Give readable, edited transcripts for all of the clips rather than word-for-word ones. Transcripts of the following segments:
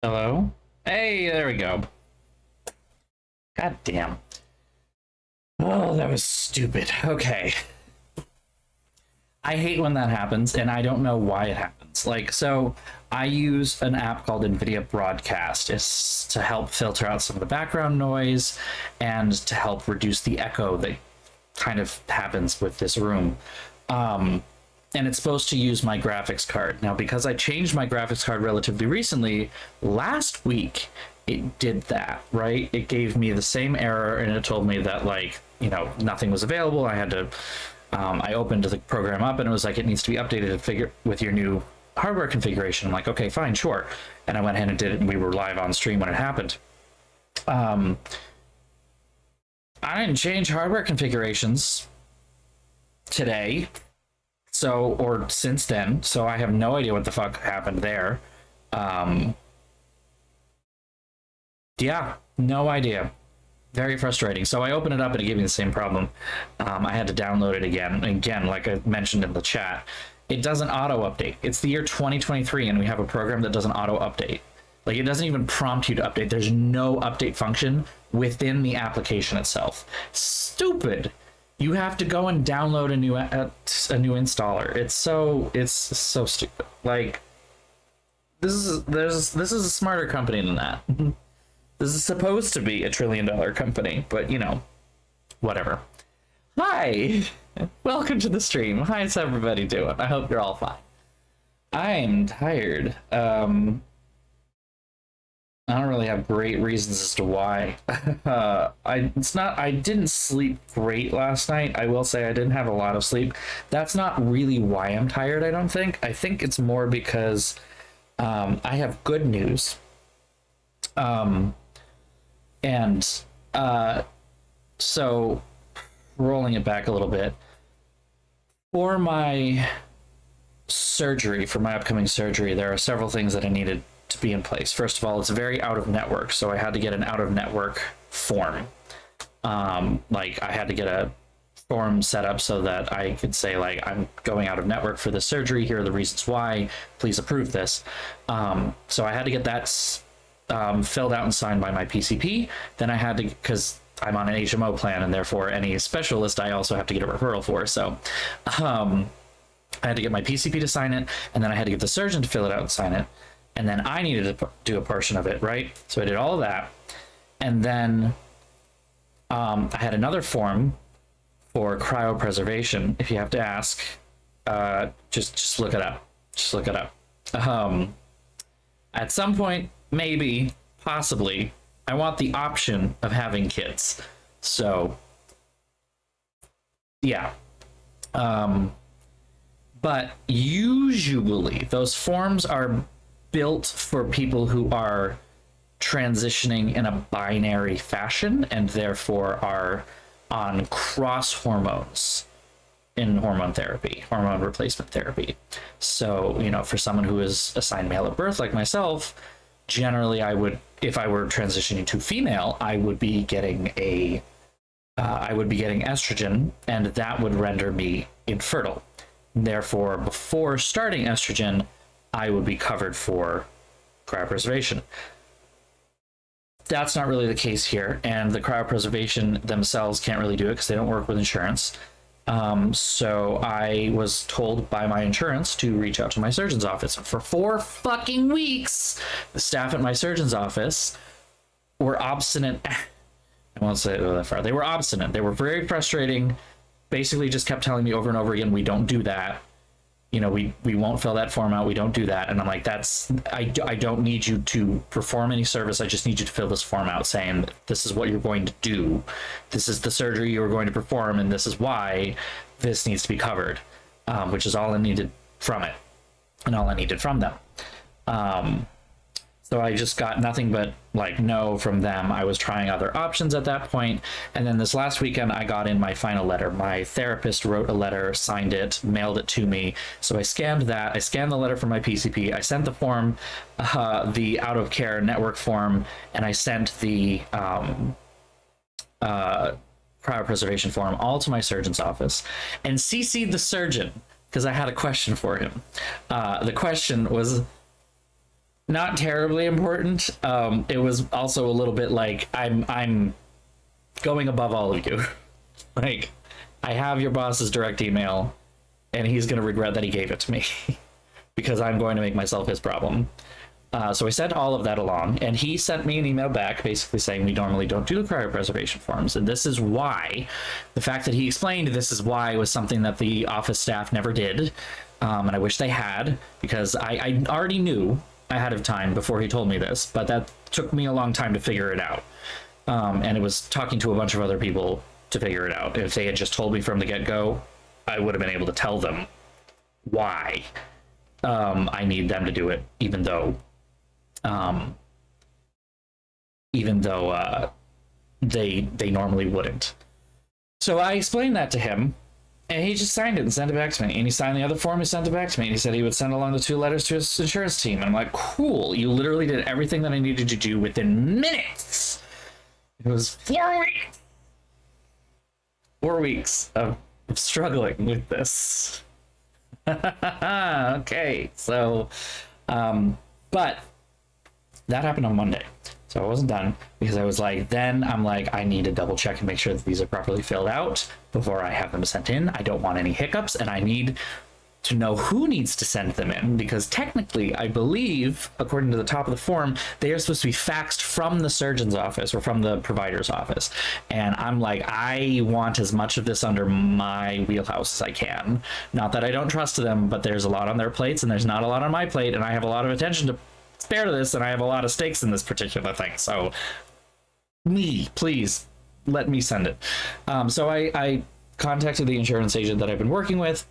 Hello? Hey, there we go. God damn. Oh, that was stupid. Okay. I hate when that happens, and I don't know why it happens. Like, so I use an app called NVIDIA Broadcast. It's to help filter out some of the background noise and to help reduce the echo that kind of happens with this room. And it's supposed to use my graphics card. Now, because I changed my graphics card relatively recently, last week it did that, right? It gave me the same error and it told me that, like, you know, nothing was available. I had to, I opened the program up and it was like, it needs to be updated with your new hardware configuration. I'm like, okay, fine, sure. And I went ahead and did it, and we were live on stream when it happened. I didn't change hardware configurations today. So, or since then, so I have no idea what the fuck happened there. Yeah, no idea. Very frustrating. So I opened it up and it gave me the same problem. I had to download it again. Again, like I mentioned in the chat, it doesn't auto update. It's the year 2023 and we have a program that doesn't auto update. Like, it doesn't even prompt you to update. There's no update function within the application itself. Stupid. You have to go and download a new installer. It's so stupid. Like, this is a smarter company than that. This is supposed to be a $1 trillion company, but you know, whatever. Hi, welcome to the stream. How's everybody doing? I hope you're all fine. I'm tired. I don't really have great reasons as to why. I didn't sleep great last night. I will say I didn't have a lot of sleep. That's not really why I'm tired, I don't think. I think it's more because I have good news. So rolling it back a little bit, for my surgery, for my upcoming surgery, there are several things that I needed to be in place. First of all, it's very out of network, so I had to get an out of network form. Like, I had to get a form set up so that I could say, like, I'm going out of network for this surgery. Here are the reasons why. Please approve this. So I had to get that filled out and signed by my PCP. Then I had to, because I'm on an HMO plan, and therefore any specialist I also have to get a referral for. So I had to get my PCP to sign it, and then I had to get the surgeon to fill it out and sign it. And then I needed to do a portion of it, right? So I did all of that. And then I had another form for cryopreservation. If you have to ask, just look it up. Just look it up. At some point, maybe, possibly, I want the option of having kids. So, yeah. But usually those forms are built for people who are transitioning in a binary fashion and therefore are on cross hormones in hormone therapy, hormone replacement therapy. So, you know, for someone who is assigned male at birth like myself, generally I would, if I were transitioning to female, I would be getting estrogen, and that would render me infertile. Therefore, before starting estrogen, I would be covered for cryopreservation. That's not really the case here, and the cryopreservation themselves can't really do it because they don't work with insurance. So I was told by my insurance to reach out to my surgeon's office. And for 4 fucking weeks, the staff at my surgeon's office were obstinate. I won't say it that far. They were obstinate. They were very frustrating. Basically just kept telling me over and over again, we don't do that. You know, we won't fill that form out. We don't do that. And I'm like, I don't need you to perform any service. I just need you to fill this form out saying this is what you're going to do. This is the surgery you're going to perform, and this is why this needs to be covered, which is all I needed from it and all I needed from them. So I just got nothing but like no from them. I was trying other options at that point. And then this last weekend, I got in my final letter. My therapist wrote a letter, signed it, mailed it to me. So I scanned that. I scanned the letter from my PCP. I sent the form, the out of care network form, and I sent the cryopreservation form all to my surgeon's office and CC'd the surgeon because I had a question for him. The question was, not terribly important. It was also a little bit like I'm going above all of you. Like, I have your boss's direct email, and he's going to regret that he gave it to me because I'm going to make myself his problem. So I sent all of that along, and he sent me an email back basically saying we normally don't do the cryopreservation forms, and this is why. The fact that he explained this is why was something that the office staff never did, and I wish they had, because I already knew ahead of time before he told me this, but that took me a long time to figure it out. And it was talking to a bunch of other people to figure it out. If they had just told me from the get-go, I would have been able to tell them why I need them to do it, even though they normally wouldn't. So I explained that to him, and he just signed it and sent it back to me. And he signed the other form, he sent it back to me, and he said he would send along the 2 letters to his insurance team. And I'm like, cool, you literally did everything that I needed to do within minutes. It was 4 weeks. 4 weeks of struggling with this. Okay, so, but that happened on Monday. So I wasn't done because I was like, then I'm like, I need to double check and make sure that these are properly filled out before I have them sent in. I don't want any hiccups, and I need to know who needs to send them in, because technically, I believe, according to the top of the form, they are supposed to be faxed from the surgeon's office or from the provider's office. And I'm like, I want as much of this under my wheelhouse as I can. Not that I don't trust them, but there's a lot on their plates and there's not a lot on my plate, and I have a lot of attention to spare to this, and I have a lot of stakes in this particular thing. So please let me send it. So I contacted the insurance agent that I've been working with,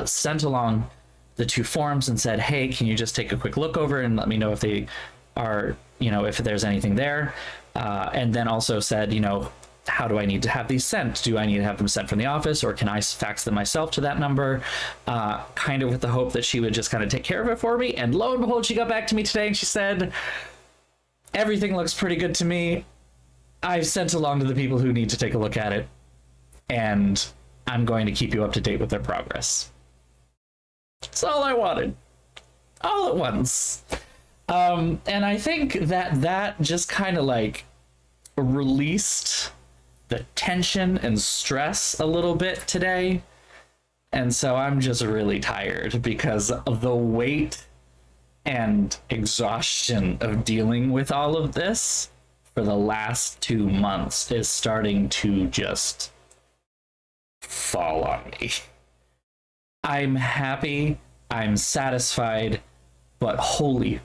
sent along the 2 forms and said, hey, can you just take a quick look over and let me know if they are, if there's anything there. And then also said, how do I need to have these sent? Do I need to have them sent from the office, or can I fax them myself to that number? Kind of with the hope that she would just kind of take care of it for me. And lo and behold, she got back to me today and she said, everything looks pretty good to me. I've sent along to the people who need to take a look at it, and I'm going to keep you up to date with their progress. That's all I wanted. All at once. And I think that just kind of like released the tension and stress a little bit today. And so I'm just really tired because of the weight and exhaustion of dealing with all of this for the last 2 months is starting to just fall on me. I'm happy, I'm satisfied, but holy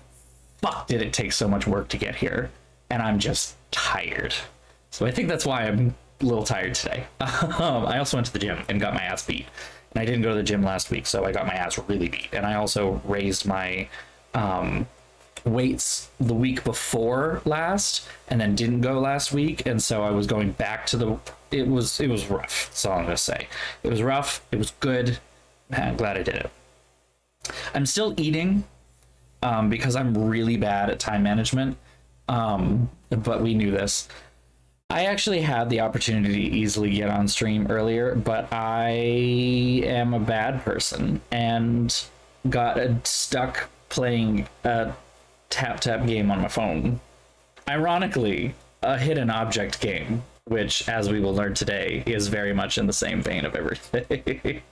fuck did it take so much work to get here, and I'm just tired. So I think that's why I'm a little tired today. I also went to the gym and got my ass beat, and I didn't go to the gym last week, so I got my ass really beat. And I also raised my weights the week before last and then didn't go last week, and so I was going back to it was rough. That's all I'm gonna say. It was rough. It was good. I'm glad I did it. I'm still eating because I'm really bad at time management, but we knew this. I actually had the opportunity to easily get on stream earlier, but I am a bad person and got stuck playing a tap game on my phone. Ironically, a hidden object game, which, as we will learn today, is very much in the same vein of everything.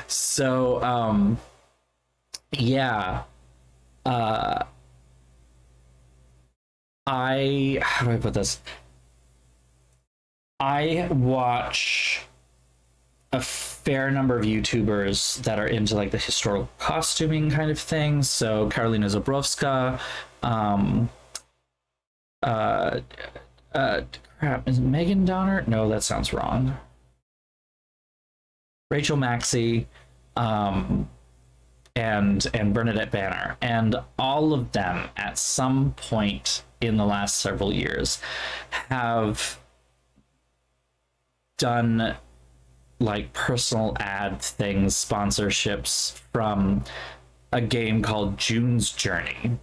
So, yeah. How do I put this? I watch a fair number of YouTubers that are into like the historical costuming kind of thing. So Karolina Zabrowska, crap, is it Megan Donner? No, that sounds wrong. Rachel Maxey, and Bernadette Banner, and all of them at some point in the last several years have done like personal ad things, sponsorships from a game called June's Journey,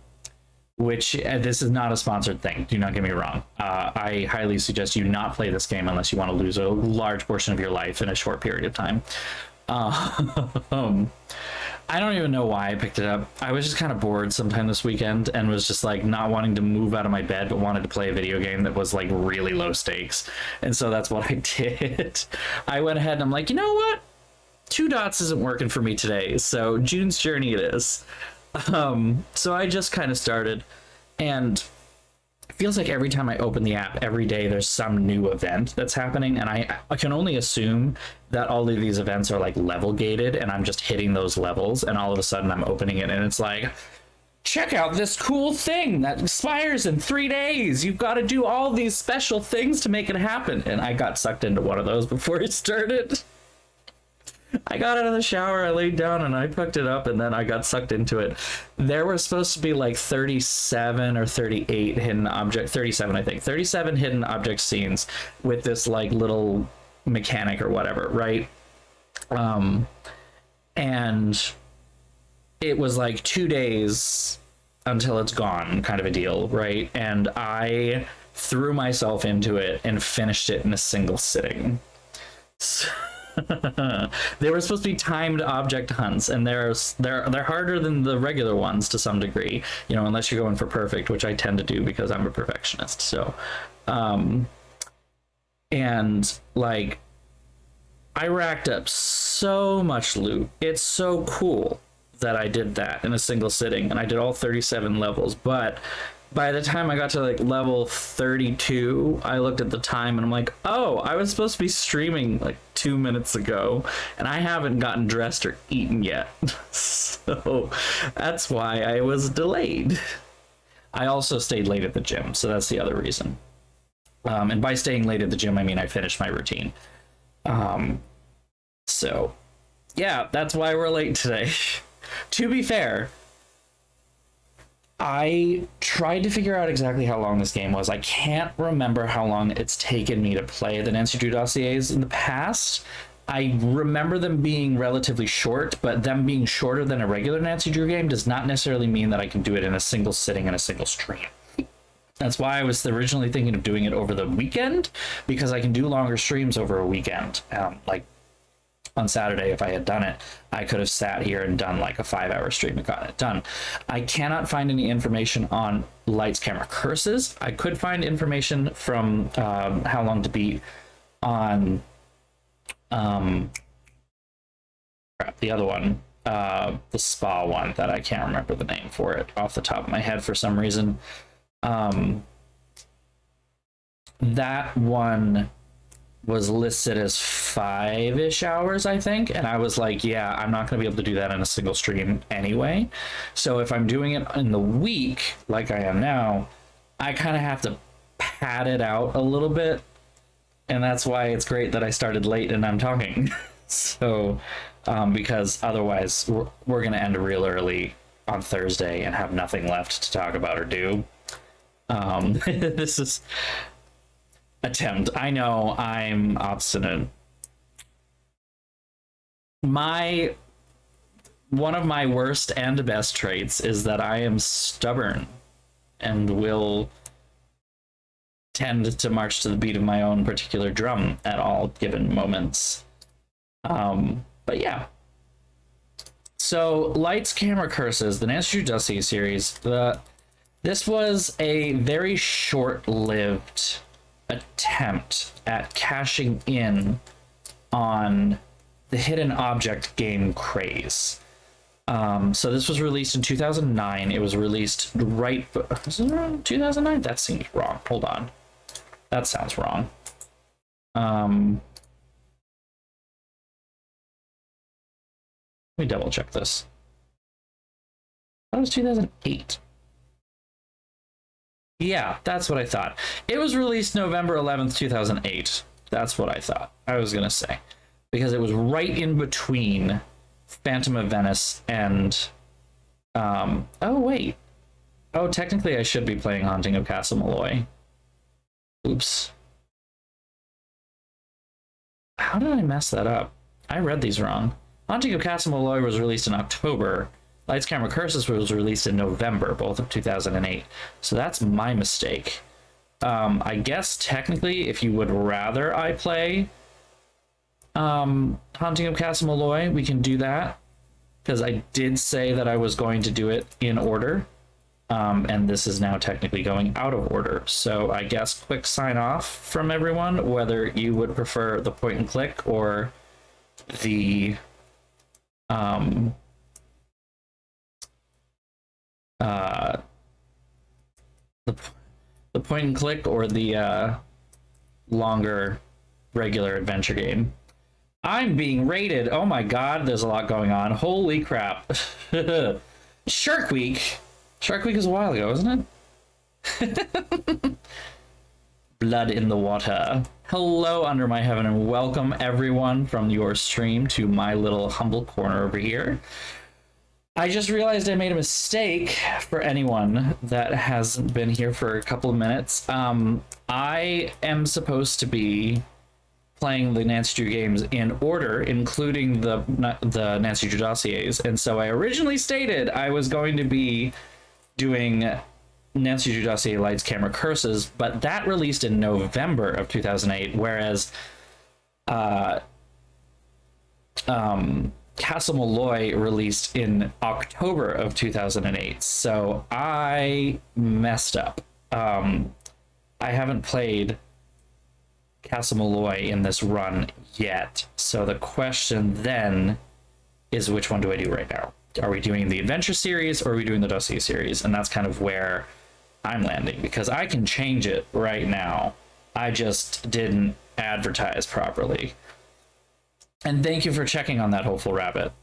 which this is not a sponsored thing, do not get me wrong. I highly suggest you not play this game unless you want to lose a large portion of your life in a short period of time. I don't even know why I picked it up. I was just kind of bored sometime this weekend and was just like not wanting to move out of my bed, but wanted to play a video game that was like really low stakes. And so that's what I did. I went ahead and I'm like, you know what? Two dots isn't working for me today. So June's Journey it is. So I just kind of started, and it feels like every time I open the app, every day there's some new event that's happening, and I can only assume that all of these events are like level gated, and I'm just hitting those levels, and all of a sudden I'm opening it, and it's like, check out this cool thing that expires in 3 days. You've got to do all these special things to make it happen. And I got sucked into one of those before it started. I got out of the shower, I laid down, and I picked it up, and then I got sucked into it. There were supposed to be like 37 or 38 hidden object, 37 I think, 37 hidden object scenes with this like little mechanic or whatever, right? And it was like 2 days until it's gone kind of a deal, right? And I threw myself into it and finished it in a single sitting. They were supposed to be timed object hunts, and they're harder than the regular ones to some degree, you know, unless you're going for perfect, which I tend to do because I'm a perfectionist. So and like I racked up so much loot. It's so cool that I did that in a single sitting, and I did all 37 levels. But by the time I got to like level 32, I looked at the time and I'm like, oh, I was supposed to be streaming like 2 minutes ago, and I haven't gotten dressed or eaten yet. So that's why I was delayed. I also stayed late at the gym, so that's the other reason. And by staying late at the gym, I mean I finished my routine. So yeah, that's why we're late today. To be fair, I tried to figure out exactly how long this game was. I can't remember how long it's taken me to play the Nancy Drew dossiers in the past. I remember them being relatively short, but them being shorter than a regular Nancy Drew game does not necessarily mean that I can do it in a single sitting in a single stream. That's why I was originally thinking of doing it over the weekend, because I can do longer streams over a weekend. Like on Saturday, if I had done it, I could have sat here and done like a 5-hour stream and gotten it done. I cannot find any information on lights, camera, curses. I could find information from how long to beat on the other one, the spa one that I can't remember the name for it off the top of my head for some reason. That one was listed as 5-ish hours, I think, and I was like, yeah, I'm not going to be able to do that in a single stream anyway. So if I'm doing it in the week like I am now, I kind of have to pad it out a little bit, and that's why it's great that I started late and I'm talking. So because otherwise we're going to end real early on Thursday and have nothing left to talk about or do. This is attempt. I know I'm obstinate. One of my worst and best traits is that I am stubborn and will tend to march to the beat of my own particular drum at all given moments. But yeah. So lights, camera, curses, the Nancy Drew Dossier series. This was a very short-lived attempt at cashing in on the hidden object game craze. So this was released in 2009. It was released was it around 2009? That seems wrong. Hold on. That sounds wrong. Let me double check this. That was 2008. Yeah, that's what I thought. It was released November 11th, 2008. That's what I thought I was going to say. Because it was right in between Phantom of Venice and... oh, wait. Oh, technically I should be playing Haunting of Castle Malloy. Oops. How did I mess that up? I read these wrong. Haunting of Castle Malloy was released in October. Lights, Camera, Curses was released in November, both of 2008. So that's my mistake. I guess technically, if you would rather I play Haunting of Castle Malloy, we can do that. because I did say that I was going to do it in order. And this is now technically going out of order. So I guess quick sign off from everyone, whether you would prefer the point and click or the the point and click or the longer regular adventure game. I'm being rated. Oh my god, there's a lot going on. Holy crap. Shark Week. Shark Week is a while ago, isn't it? Blood in the water. Hello, under my heaven, and welcome everyone from your stream to my little humble corner over here. I just realized I made a mistake for anyone that hasn't been here for a couple of minutes. I am supposed to be playing the Nancy Drew games in order, including the Nancy Drew dossiers, and so I originally stated I was going to be doing Nancy Drew Dossier Lights, Camera, Curses, but that released in November of 2008, whereas Castle Malloy released in October of 2008, so I messed up. I haven't played Castle Malloy in this run yet, so the question then is, which one do I do right now? Are we doing the adventure series or are we doing the dossier series? And that's kind of where I'm landing, because I can change it right now. I just didn't advertise properly. And thank you for checking on that, Hopeful Rabbit.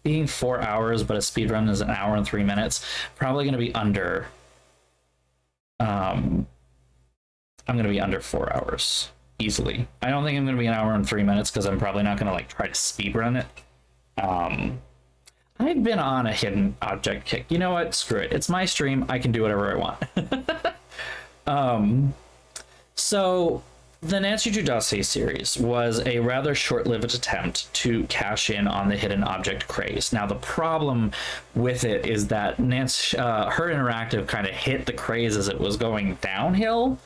Being 4 hours, but a speedrun is an hour and 3 minutes, probably going to be under I'm going to be under 4 hours easily. I don't think I'm going to be an hour and 3 minutes, because I'm probably not going to like try to speedrun it. I've been on a hidden object kick. You know what? Screw it. It's my stream. I can do whatever I want. So the Nancy Drew Dossier series was a rather short-lived attempt to cash in on the hidden object craze. Now, the problem with it is that her interactive kind of hit the craze as it was going downhill,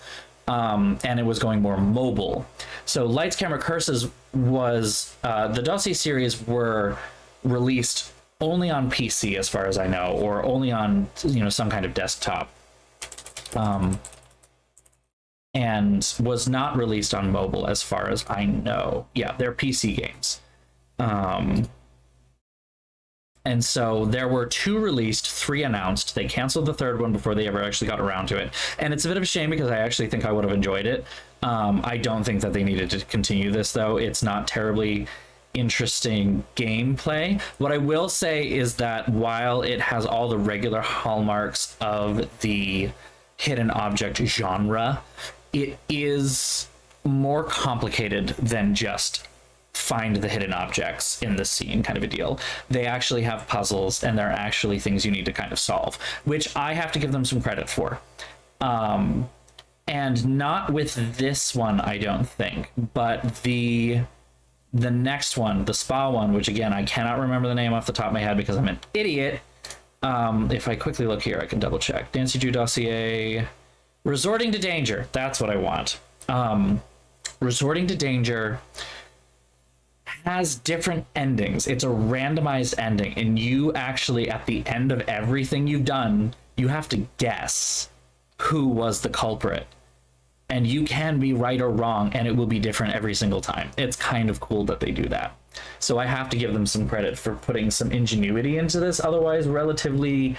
and it was going more mobile. So Lights, Camera, Curses was the Dossier series were released only on PC, as far as I know, or only on some kind of desktop, and was not released on mobile, as far as I know. Yeah, they're PC games. And so there were 2 released, 3 announced. They canceled the 3rd one before they ever actually got around to it. And it's a bit of a shame, because I actually think I would have enjoyed it. I don't think that they needed to continue this, though. It's not terribly interesting gameplay. What I will say is that while it has all the regular hallmarks of the hidden object genre, it is more complicated than just find the hidden objects in the scene kind of a deal. They actually have puzzles, and there are actually things you need to kind of solve, which I have to give them some credit for. And not with this one, I don't think, but the next one, the spa one, which again, I cannot remember the name off the top of my head because I'm an idiot. If I quickly look here, I can double check. Nancy Drew Dossier, Resorting to Danger. That's what I want. Resorting to Danger has different endings. It's a randomized ending, and you actually, at the end of everything you've done, you have to guess who was the culprit. And you can be right or wrong, and it will be different every single time. It's kind of cool that they do that. So I have to give them some credit for putting some ingenuity into this, otherwise relatively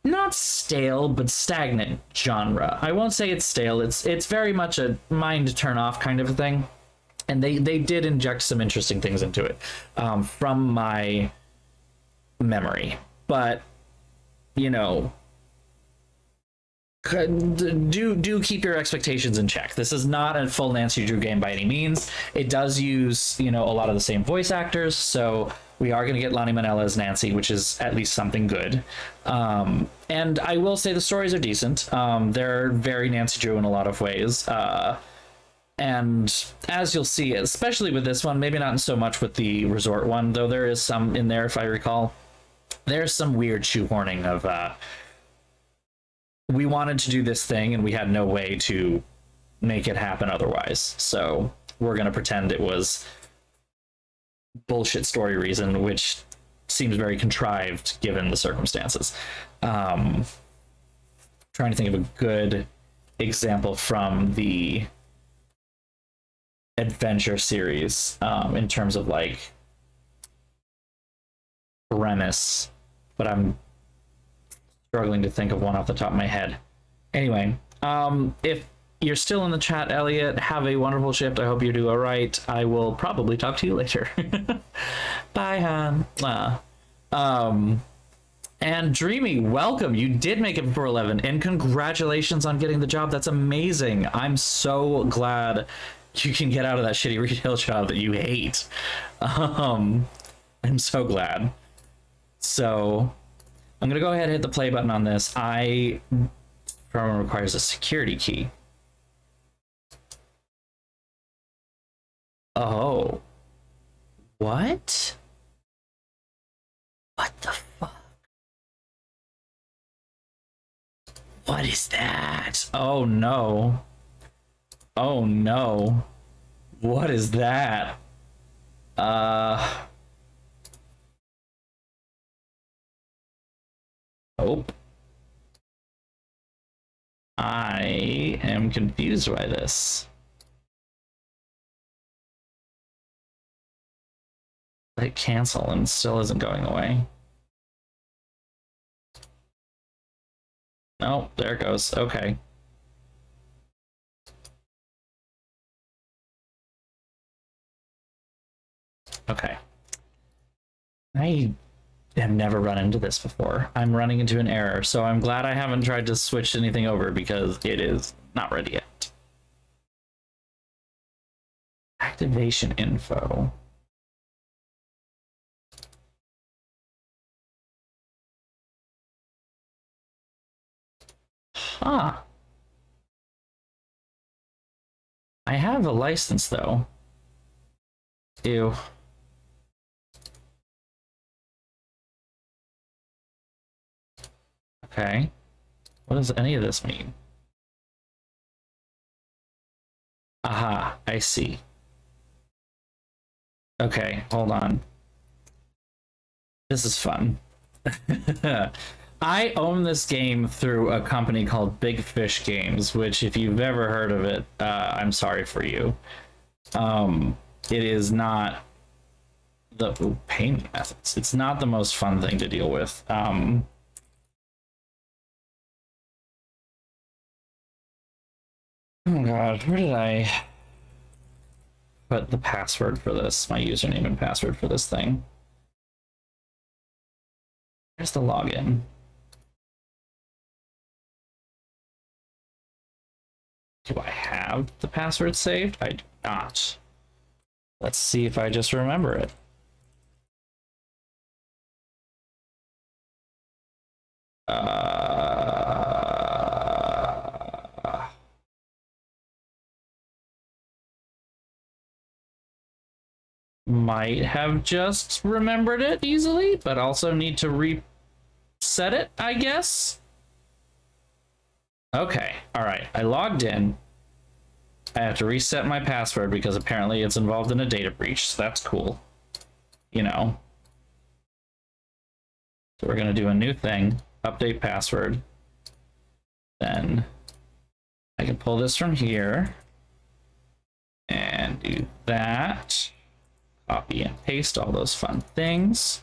not stale, but stagnant genre. I won't say it's stale. It's very much a mind turn off kind of a thing. And they did inject some interesting things into it, from my memory. But, do keep your expectations in check. This is not a full Nancy Drew game by any means. It does use, a lot of the same voice actors, so we are going to get Lonnie Manella as Nancy, which is at least something good. And I will say the stories are decent. They're very Nancy Drew in a lot of ways. And as you'll see, especially with this one, maybe not so much with the resort one, though there is some in there, if I recall. There's some weird shoehorning of we wanted to do this thing and we had no way to make it happen otherwise, so we're going to pretend it was bullshit story reason, which seems very contrived given the circumstances. Trying to think of a good example from the adventure series in terms of like premise, but I'm struggling to think of one off the top of my head. Anyway, if you're still in the chat, Elliot, have a wonderful shift. I hope you do all right. I will probably talk to you later. Bye, hon. And Dreamy, welcome. You did make it before 11, and congratulations on getting the job. That's amazing. I'm so glad you can get out of that shitty retail job that you hate. I'm so glad. So I'm gonna go ahead and hit the play button on this. Pharaoh requires a security key. Oh. What? What the fuck? What is that? Oh no. Oh no. What is that? Oh. I am confused by this. Hit cancel and still isn't going away. No, there it goes. Okay. Okay. I have never run into this before. I'm running into an error, so I'm glad I haven't tried to switch anything over because it is not ready yet. Activation info. Huh. I have a license though. Ew. Okay. What does any of this mean? Aha, I see. Okay, hold on. This is fun. I own this game through a company called Big Fish Games, which if you've ever heard of it, I'm sorry for you. It is not the payment methods. It's not the most fun thing to deal with. Oh god, where did I put the password for this? My username and password for this thing. Where's the login? Do I have the password saved? I do not. Let's see if I just remember it. Might have just remembered it easily, but also need to reset it, I guess. Okay, all right, I logged in. I have to reset my password because apparently it's involved in a data breach, so that's cool. You know. So we're gonna do a new thing, update password. Then I can pull this from here and do that. Copy and paste all those fun things.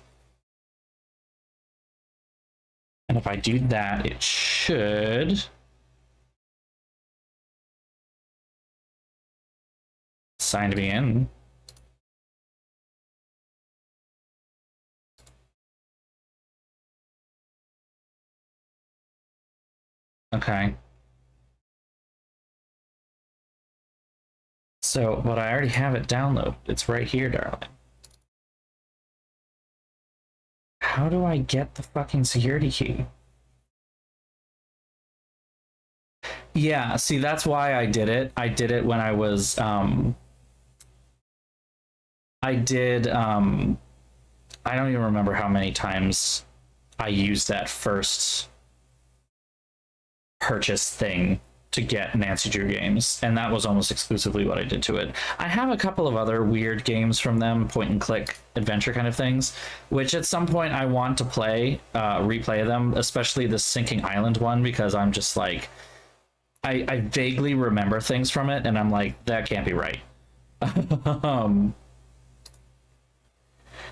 And if I do that, it should sign me in. Okay. So, but I already have it downloaded. It's right here, darling. How do I get the fucking security key? Yeah, see, that's why I did it. I did it when I was, I don't even remember how many times I used that first purchase thing to get Nancy Drew games, and that was almost exclusively what I did to it. I have a couple of other weird games from them, point and click adventure kind of things, which at some point I want to play, replay them, especially the Sinking Island one, because I'm just like, I vaguely remember things from it, and I'm like, that can't be right.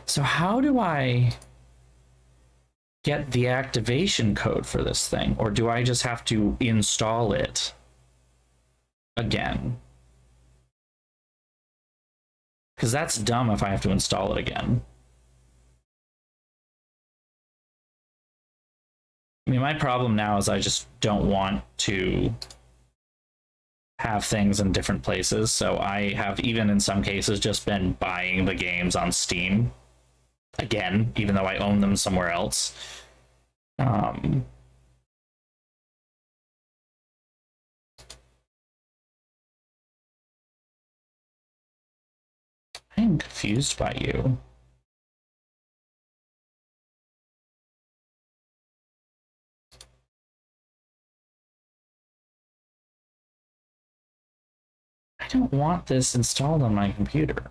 So how do I get the activation code for this thing, or do I just have to install it again? Because that's dumb if I have to install it again. I mean, my problem now is I just don't want to have things in different places, so I have, even in some cases, just been buying the games on Steam again, even though I own them somewhere else. I'm confused by you. I don't want this installed on my computer.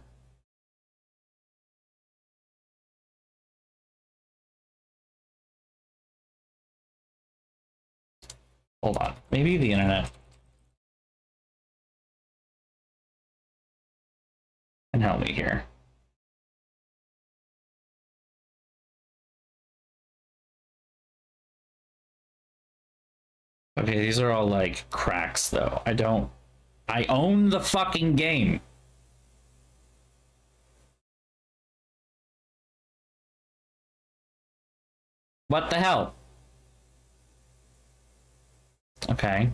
Hold on, maybe the internet can help me here. Okay, these are all like cracks though. I own the fucking game. What the hell? Okay.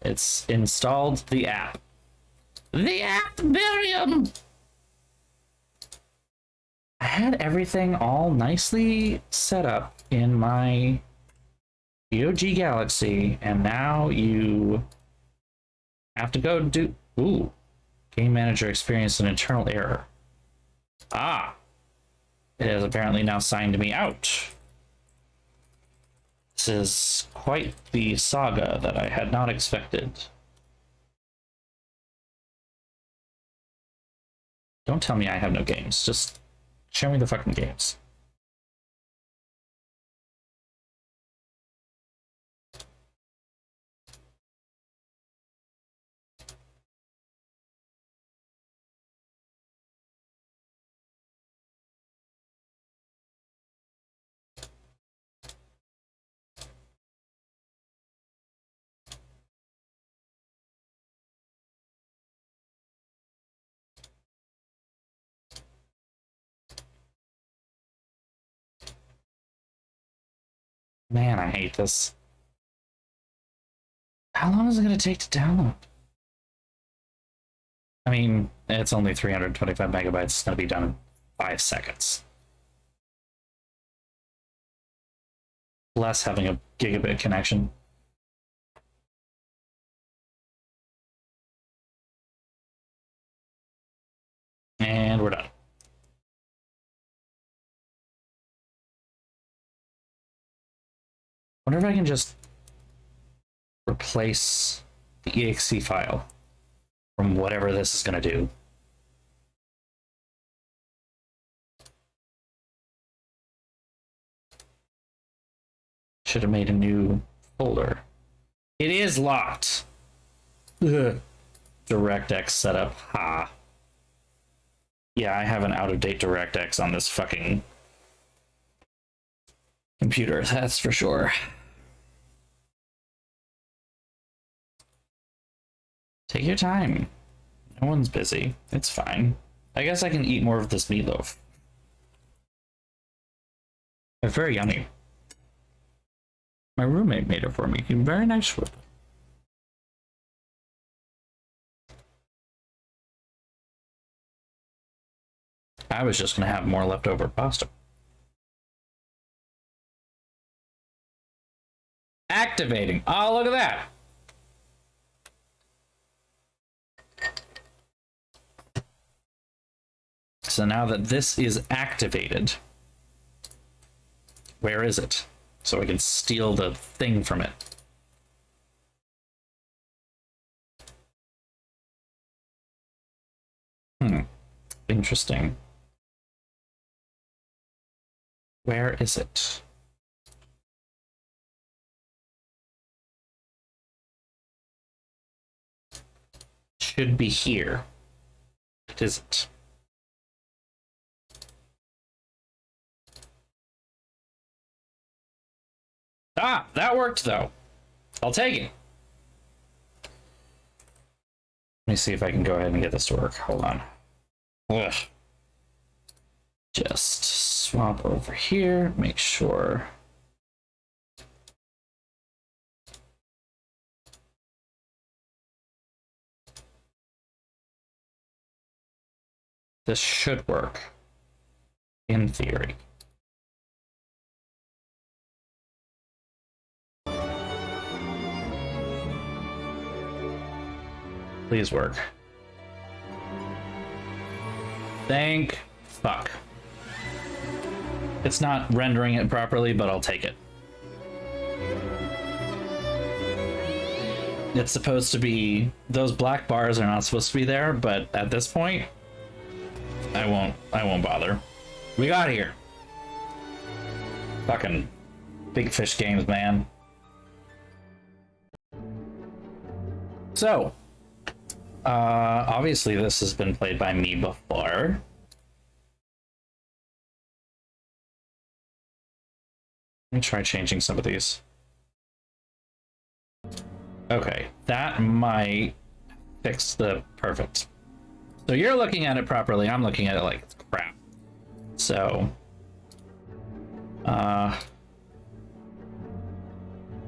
It's installed the app. The app, Miriam! I had everything all nicely set up in my GOG Galaxy, and now you have to go do... Ooh. Game Manager experienced an internal error. Ah. It has apparently now signed me out. This is quite the saga that I had not expected. Don't tell me I have no games. Just show me the fucking games. Man, I hate this. How long is it going to take to download? I mean, it's only 325 megabytes. It's going to be done in 5 seconds. Less having a gigabit connection. And we're done. I wonder if I can just replace the exe file from whatever this is going to do. Should have made a new folder. It is locked. Ugh. DirectX setup. Ha. Yeah, I have an out-of-date DirectX on this fucking computer, that's for sure. Take your time. No one's busy. It's fine. I guess I can eat more of this meatloaf. It's very yummy. My roommate made it for me. He's very nice with it. I was just gonna have more leftover pasta. Activating. Oh, look at that. So now that this is activated, where is it? so I can steal the thing from it. Interesting. Where is it? Should be here. It isn't. Ah, that worked though. I'll take it. Let me see if I can go ahead and get this to work. Hold on. Ugh. Just swap over here, make sure. This should work, in theory. Please work. Thank fuck. It's not rendering it properly, but I'll take it. It's supposed to be, those black bars are not supposed to be there, but at this point, I won't bother. We got here. Fucking big fish games, man. So, obviously this has been played by me before. Let me try changing some of these. Okay, that might fix the perfect. So you're looking at it properly, I'm looking at it like it's crap. So,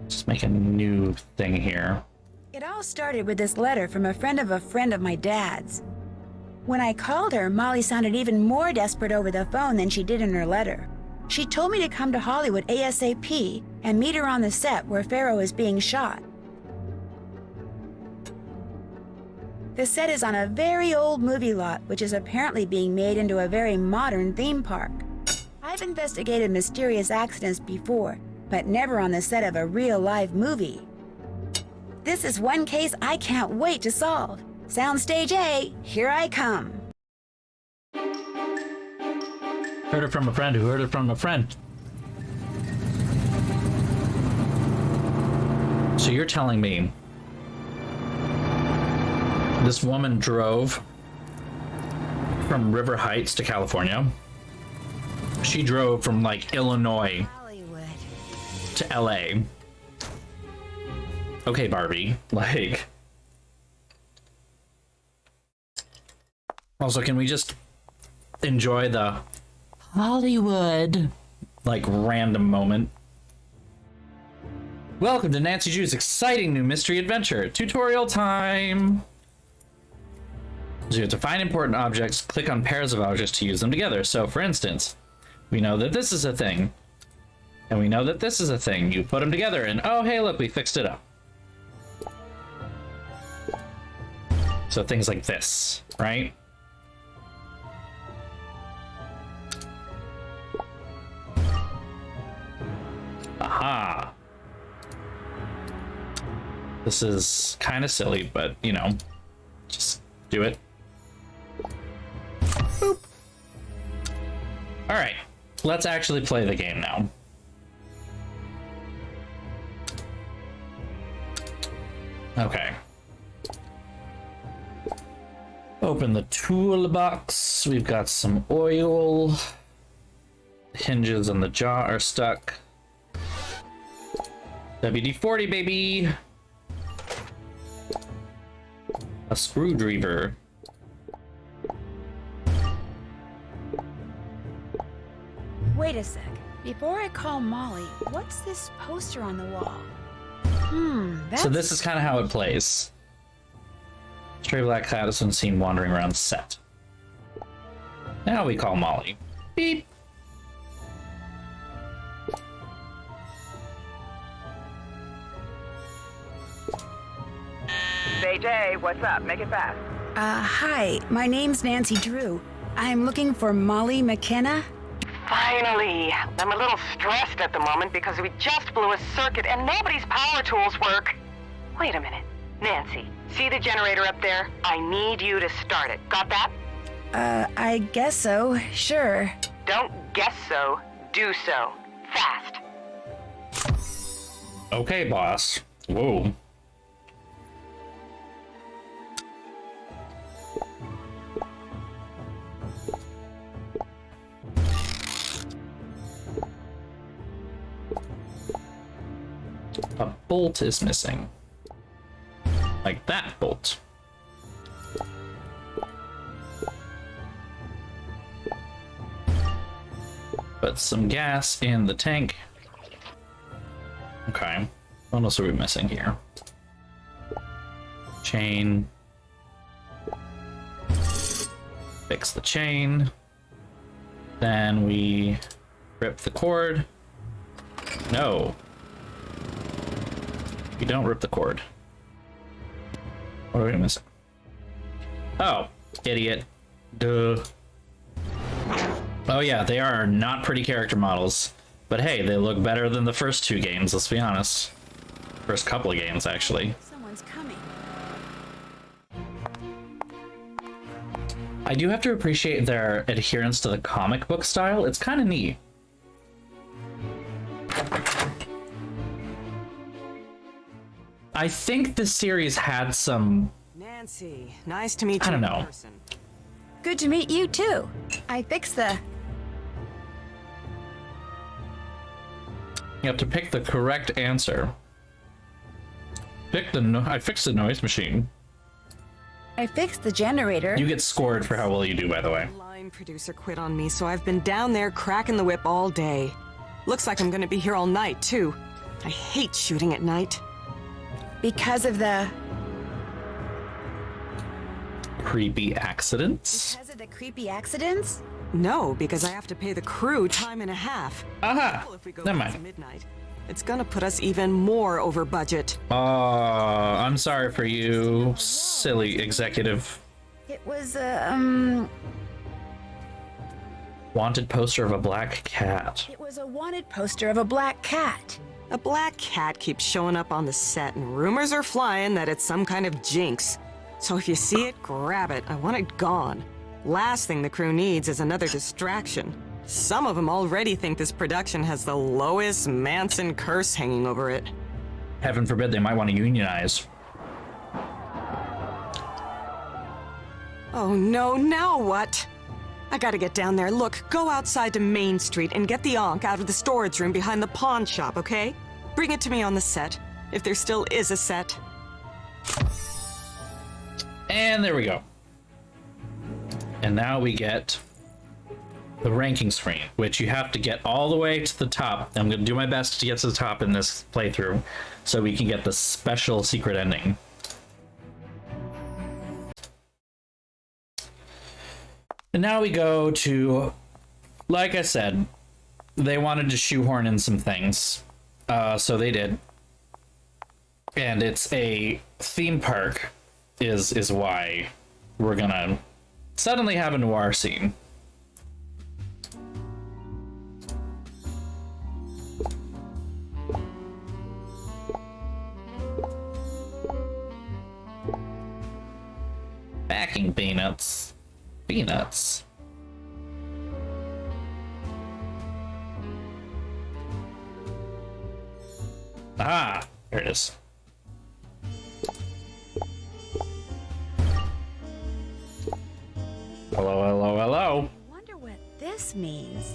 just make a new thing here. It all started with this letter from a friend of my dad's. When I called her, Molly sounded even more desperate over the phone than she did in her letter. She told me to come to Hollywood ASAP and meet her on the set where Pharaoh is being shot. The set is on a very old movie lot, which is apparently being made into a very modern theme park. I've investigated mysterious accidents before, but never on the set of a real live movie. This is one case I can't wait to solve. Soundstage A, here I come. Heard it from a friend who heard it from a friend. So you're telling me this woman drove from River Heights to California. She drove from like Illinois Hollywood to LA. Okay, Barbie, like. Also, can we just enjoy the Hollywood, like, random moment? Welcome to Nancy Drew's exciting new mystery adventure. Tutorial time! So you have to find important objects, click on pairs of objects to use them together. So, for instance, we know that this is a thing, and we know that this is a thing. You put them together, and oh, hey, look, we fixed it up. So things like this, right? Aha. This is kind of silly, but, you know, just do it. Boop. All right, let's actually play the game now. Okay. Open the toolbox. We've got some oil. Hinges on the jaw are stuck. WD-40, baby. A screwdriver. Wait a sec. Before I call Molly, what's this poster on the wall? That's... So this is kind of how it plays. Stray black cat has been seen wandering around the set. Now we call Molly. Beep. JJ, what's up? Make it fast. Hi, my name's Nancy Drew. I'm looking for Molly McKenna. Finally! I'm a little stressed at the moment because we just blew a circuit and nobody's power tools work. Wait a minute. Nancy, see the generator up there? I need you to start it. Got that? I guess so. Sure. Don't guess so. Do so. Fast. Okay, boss. Whoa. A bolt is missing. Like that bolt. Put some gas in the tank. Okay. What else are we missing here? Chain. Fix the chain. Then we rip the cord. No. You don't rip the cord. What are we missing? Oh, idiot. Duh. Oh yeah, they are not pretty character models. But hey, they look better than the first two games, let's be honest. First couple of games, actually. Someone's coming. I do have to appreciate their adherence to the comic book style. It's kind of neat. I think this series had some... Nancy, nice to meet you. I don't in know. person. Good to meet you, too. I fixed the... You have to pick the correct answer. I fixed the noise machine. I fixed the generator. You get scored for how well you do, by the way. Line producer quit on me, so I've been down there cracking the whip all day. Looks like I'm gonna be here all night, too. I hate shooting at night. Because of the... Creepy accidents? Because of the creepy accidents? No, because I have to pay the crew time and a half. Aha! Well, if we go Never past mind. midnight, it's gonna put us even more over budget. I'm sorry for you, silly executive. It was, Wanted poster of a black cat. It was a wanted poster of a black cat. A black cat keeps showing up on the set, and rumors are flying that it's some kind of jinx. So if you see it, grab it. I want it gone. Last thing the crew needs is another distraction. Some of them already think this production has the Lois Manson curse hanging over it. Heaven forbid they might want to unionize. Oh no, now what? I gotta get down there. Look, go outside to Main Street and get the Ankh out of the storage room behind the pawn shop, okay? Bring it to me on the set, if there still is a set. And there we go. And now we get the ranking screen, which you have to get all the way to the top. I'm going to do my best to get to the top in this playthrough so we can get the special secret ending. And now we go to, like I said, they wanted to shoehorn in some things, so they did. And it's a theme park is why we're gonna suddenly have a noir scene. Backing peanuts. Peanuts. Ah, there it is. Hello, hello, hello. I wonder what this means.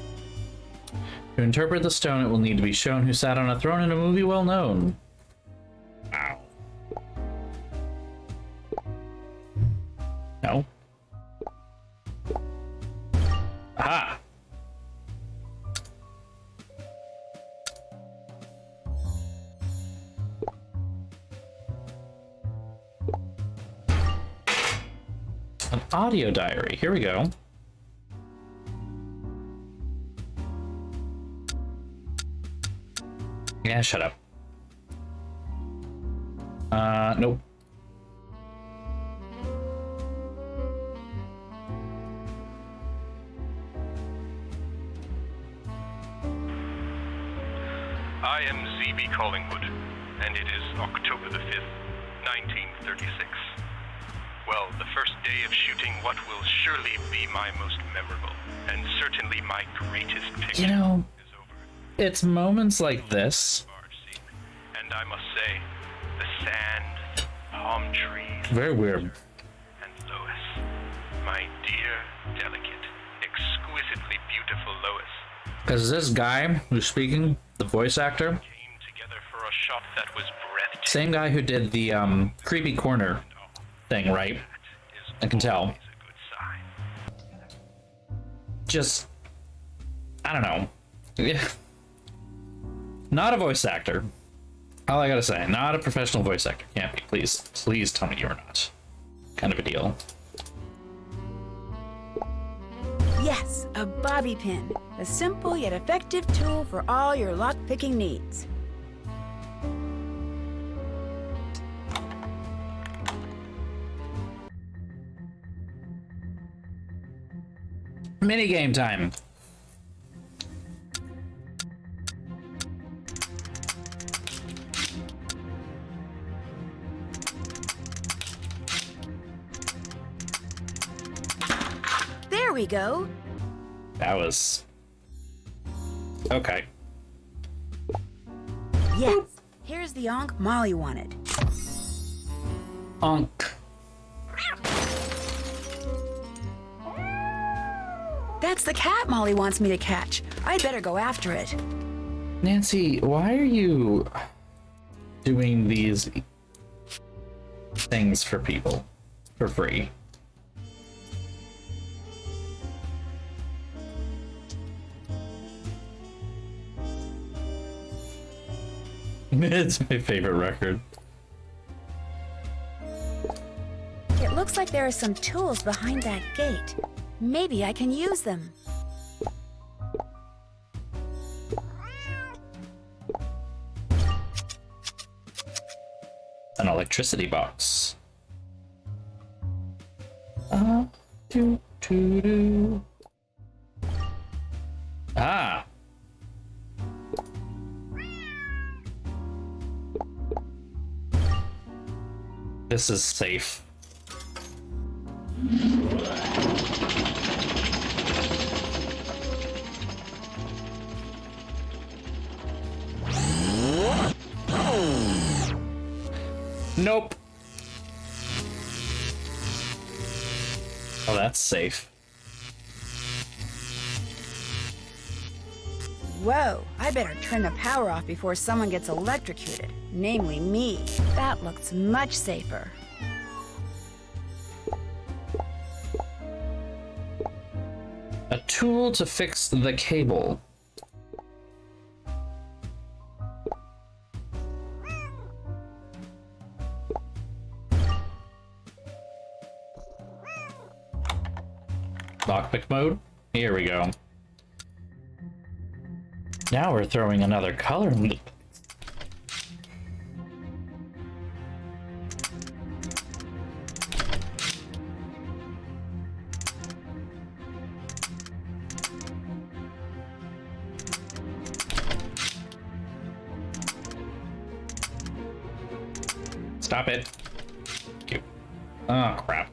To interpret the stone, it will need to be shown who sat on a throne in a movie well known. Wow. No. Aha! An audio diary. Here we go. Yeah, shut up. Nope. be Collingwood, and it is October the 5th, 1936. Well, the first day of shooting what will surely be my most memorable, and certainly my greatest picture, You know, is over. it's moments like this. And I must say, the sand, palm trees, Very weird. and Lois, my dear, delicate, exquisitely beautiful Lois, Because this guy who's speaking, the voice actor, came together for a shot that was breathtaking. same guy who did the creepy corner thing, right? I can tell. Is a good sign. Just, I don't know. Yeah. Not a voice actor. All I gotta say, not a professional voice actor. Can't be. Please tell me you're not. Kind of a deal. Yes, a bobby pin. A simple yet effective tool for all your lock-picking needs. Minigame time. There we go. That was... okay. Yes. Here's the onk Molly wanted. Onk. That's the cat Molly wants me to catch. I'd better go after it. Nancy, why are you doing these things for people for free? It's my favorite record. It looks like there are some tools behind that gate. Maybe I can use them. An electricity box. Do. Ah. This is safe. Nope. Oh, that's safe. Whoa, I better turn the power off before someone gets electrocuted. Namely me. That looks much safer. A tool to fix the cable. Lockpick mode. Here we go. Now we're throwing another color in the... Stop it. Thank you. Oh, crap.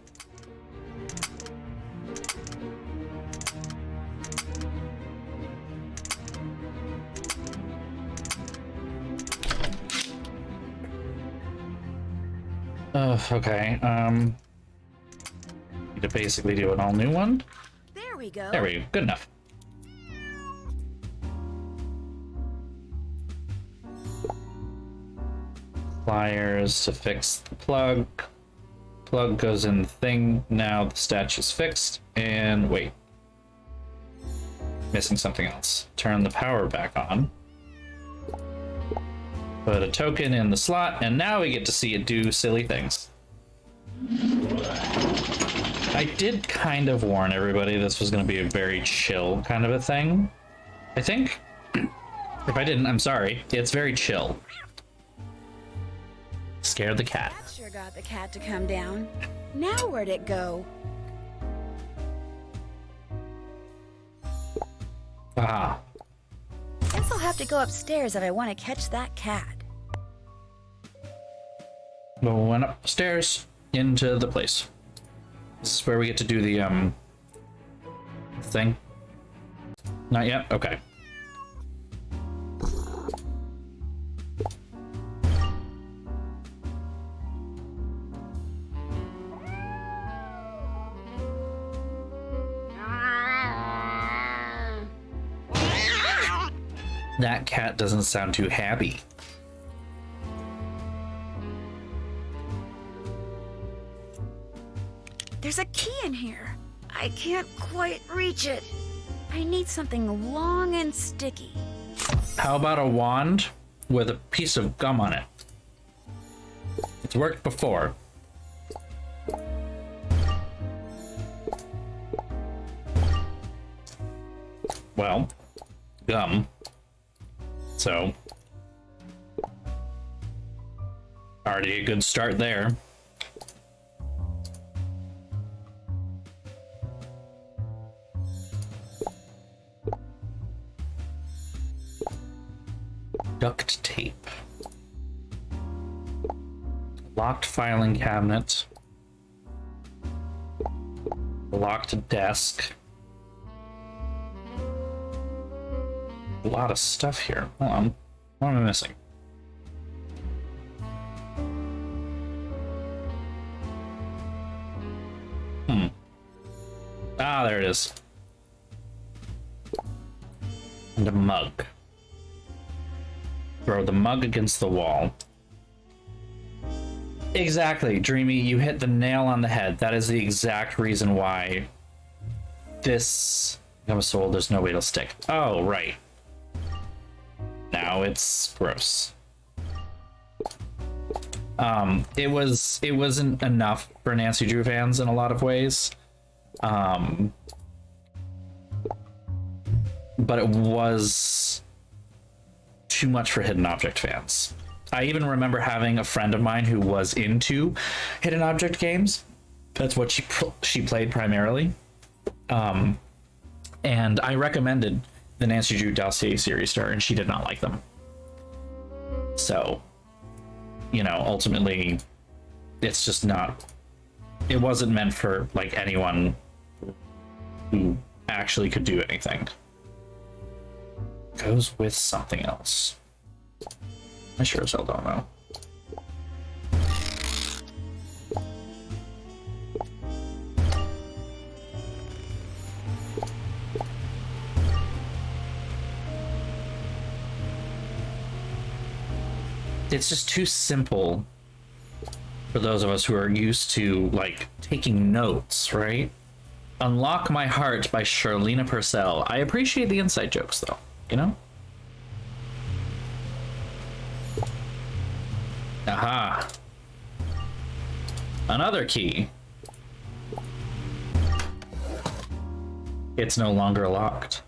Okay, need to basically do an all new one. There we go. There we go, good enough. Pliers to fix the plug. Plug goes in the thing. Now the statue's fixed. And wait. Missing something else. Turn the power back on. Put a token in the slot, and now we get to see it do silly things. I did kind of warn everybody this was going to be a very chill kind of a thing. I think. If I didn't, I'm sorry. It's very chill. Scared the cat. That sure got the cat to come down. Now where'd it go? Ah. Guess I'll have to go upstairs if I want to catch that cat. We went upstairs into the place. This is where we get to do the thing. Not yet? Okay. That cat doesn't sound too happy. There's a key in here. I can't quite reach it. I need something long and sticky. How about a wand with a piece of gum on it? It's worked before. Well, gum. So, already a good start there. Duct tape. Locked filing cabinet. Locked desk. A lot of stuff here. Hold on. What am I missing? Ah, there it is. And a mug. Throw the mug against the wall. Exactly, Dreamy, you hit the nail on the head. That is the exact reason why this gum is so old there's no way it'll stick. Oh, right. Now it's gross. It wasn't enough for Nancy Drew fans in a lot of ways. But it was too much for hidden object fans. I even remember having a friend of mine who was into hidden object games. That's what she played primarily. And I recommended the Nancy Drew Dossier series to her, and she did not like them. So, you know, ultimately, it's just not. It wasn't meant for like anyone who actually could do anything. Goes with something else. I sure as hell don't know. It's just too simple for those of us who are used to like taking notes, right? Unlock My Heart by Charlena Purcell. I appreciate the inside jokes though, you know? Aha. Another key. It's no longer locked.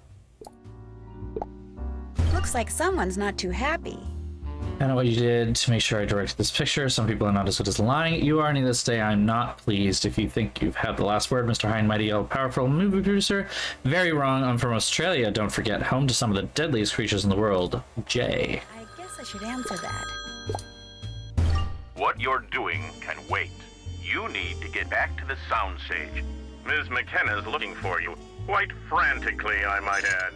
Looks like someone's not too happy. I know what you did to make sure I directed this picture. Some people are not as good as lying at you are. Needless to say, I'm not pleased. If you think you've had the last word, Mr. High and Mighty, all powerful movie producer, very wrong. I'm from Australia. Don't forget, home to some of the deadliest creatures in the world. Jay. I guess I should answer that. What you're doing can wait. You need to get back to the soundstage. Ms. McKenna's looking for you. Quite frantically, I might add.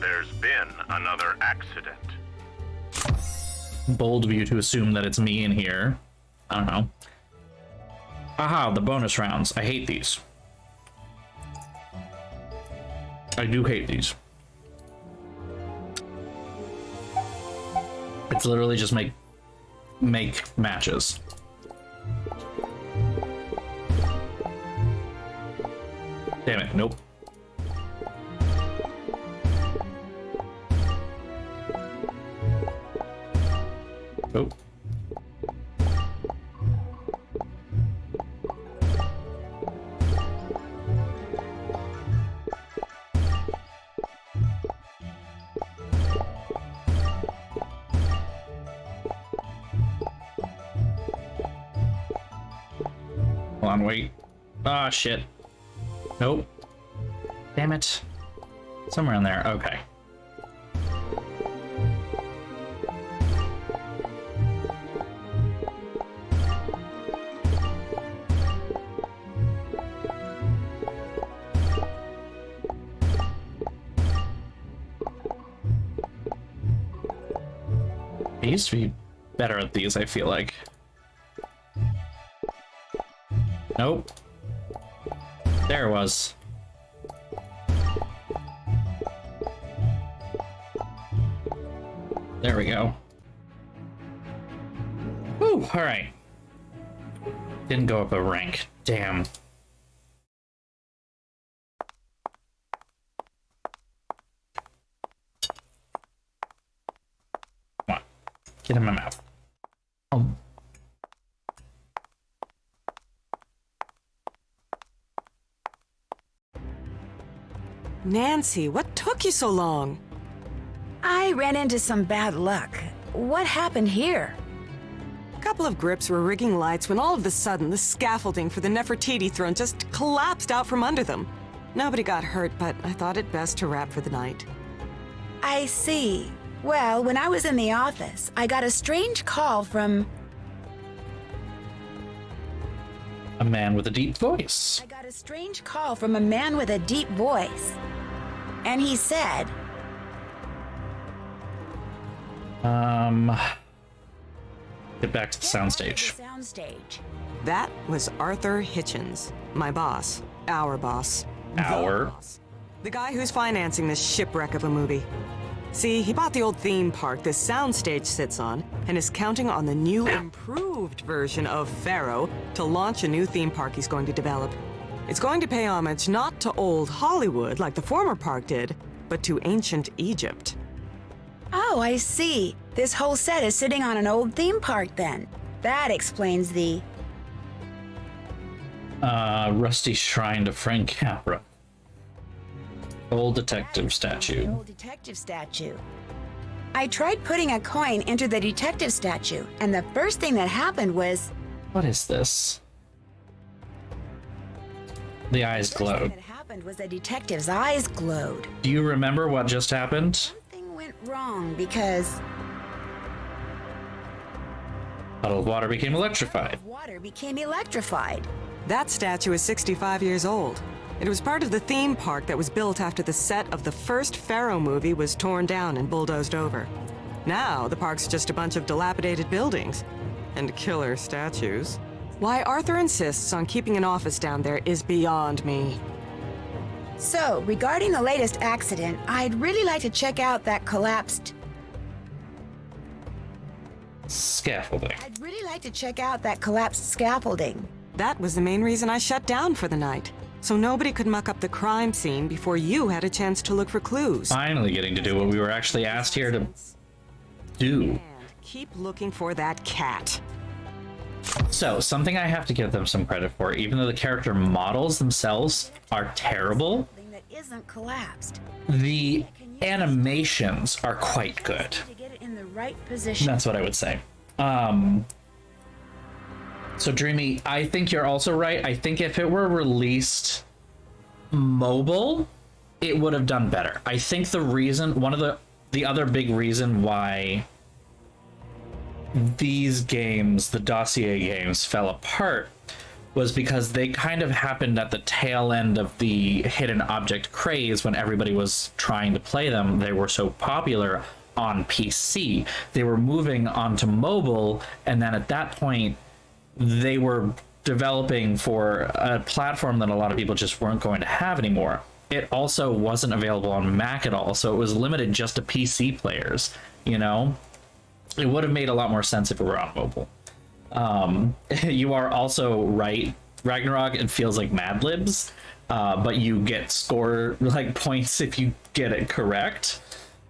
There's been another accident. Bold of you to assume that it's me in here. I don't know. Aha, the bonus rounds. I hate these. I do hate these. It's literally just make matches. Damn it, nope. Oh. Hold on, wait. Ah, shit. Nope. Damn it. Somewhere in there. Okay. I used to be better at these, I feel like. Nope. There it was. There we go. Woo, alright. Didn't go up a rank. Damn. Come on. Get in my mouth. Oh. Nancy, what took you so long? I ran into some bad luck. What happened here? A couple of grips were rigging lights when all of a sudden the scaffolding for the Nefertiti throne just collapsed out from under them. Nobody got hurt, but I thought it best to wrap for the night. I see. Well, when I was in the office, I got a strange call from... A man with a deep voice. I got a strange call from a man with a deep voice. And he said... Get back to the soundstage. Soundstage. That was Arthur Hitchens, my boss, our boss. Our? The boss. The guy who's financing this shipwreck of a movie. See, he bought the old theme park this soundstage sits on and is counting on the new improved version of Pharaoh to launch a new theme park he's going to develop. It's going to pay homage not to old Hollywood like the former park did, but to ancient Egypt. Oh, I see. This whole set is sitting on an old theme park then. That explains the... Rusty shrine to Frank Capra. Old detective The statue. old detective statue. I tried putting a coin into the detective statue, and the first thing that happened was... What is this? The eyes The first thing glowed. that happened was the detective's eyes glowed. Do you remember what just happened? Something went wrong because... Puddle of water became electrified. water became electrified. That statue is 65 years old. It was part of the theme park that was built after the set of the first Pharaoh movie was torn down and bulldozed over. Now, the park's just a bunch of dilapidated buildings and killer statues. Why Arthur insists on keeping an office down there is beyond me. So, regarding the latest accident, I'd really like to check out that collapsed... Scaffolding. I'd really like to check out that collapsed scaffolding. That was the main reason I shut down for the night, so nobody could muck up the crime scene before you had a chance to look for clues. Finally getting to do what we were actually asked here to do. And keep looking for that cat. So, something I have to give them some credit for, even though the character models themselves are terrible, Thing that isn't collapsed. the animations are quite good. To get it in the right position. That's what I would say. So Dreamy, I think you're also right. I think if it were released mobile, it would have done better. I think the reason, one of the other big reason why these games, the Dossier games, fell apart was because they kind of happened at the tail end of the hidden object craze when everybody was trying to play them. They were so popular on PC. They were moving onto mobile, and then at that point, they were developing for a platform that a lot of people just weren't going to have anymore. It also wasn't available on Mac at all, so it was limited just to PC players, you know? It would have made a lot more sense if it were on mobile. You are also right. Ragnarok, it feels like Mad Libs, but you get score like points if you get it correct.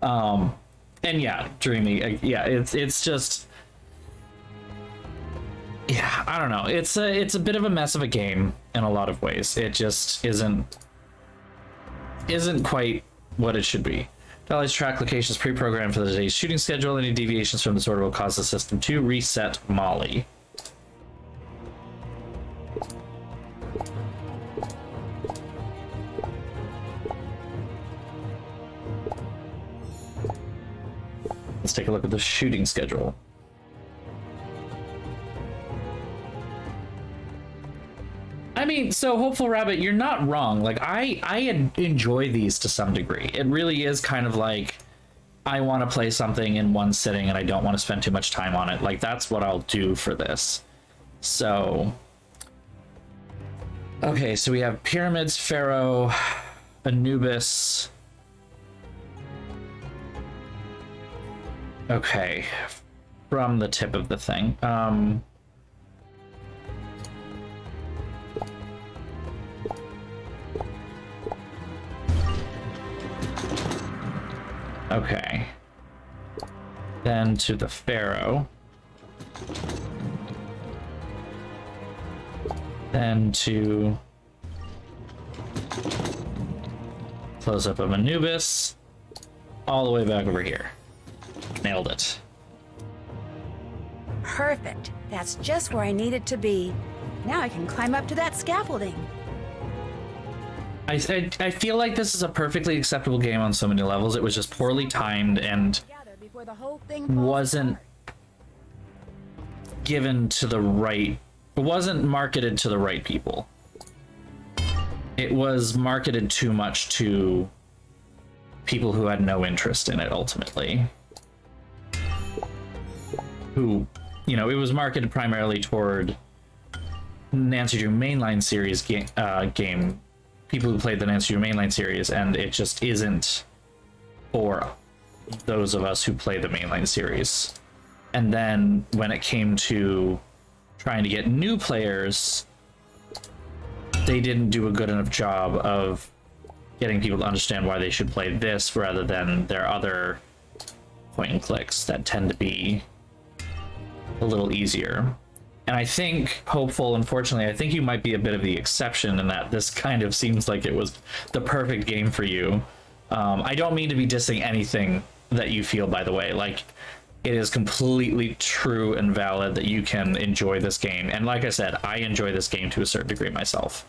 And yeah, Dreamy, yeah, it's just, yeah, I don't know. It's a bit of a mess of a game in a lot of ways. It just isn't quite what it should be. Dolly's track locations pre-programmed for the day's shooting schedule. Any deviations from this order will cause the system to reset Molly. Let's take a look at the shooting schedule. I mean, so Hopeful Rabbit, you're not wrong. Like, I enjoy these to some degree. It really is kind of like, I want to play something in one sitting and I don't want to spend too much time on it, like that's what I'll do for this. So okay, so we have pyramids, Pharaoh, Anubis. Okay, from the tip of the thing. Okay. Then to the Pharaoh. Then to close up of Anubis. All the way back over here. Nailed it. Perfect. That's just where I need it to be. Now I can climb up to that scaffolding. I feel like this is a perfectly acceptable game on so many levels. It was just poorly timed and Before the whole thing falls wasn't apart. given to the right, it wasn't marketed to the right people. It was marketed too much to people who had no interest in it ultimately. Who, you know, it was marketed primarily toward Nancy Drew mainline series game people who played the Nancy Drew mainline series, and it just isn't for those of us who play the mainline series. And then when it came to trying to get new players, they didn't do a good enough job of getting people to understand why they should play this rather than their other point and clicks that tend to be a little easier. And I think, hopeful, unfortunately, I think you might be a bit of the exception in that this kind of seems like it was the perfect game for you. I don't mean to be dissing anything that you feel, by the way. Like, it is completely true and valid that you can enjoy this game. And like I said, I enjoy this game to a certain degree myself.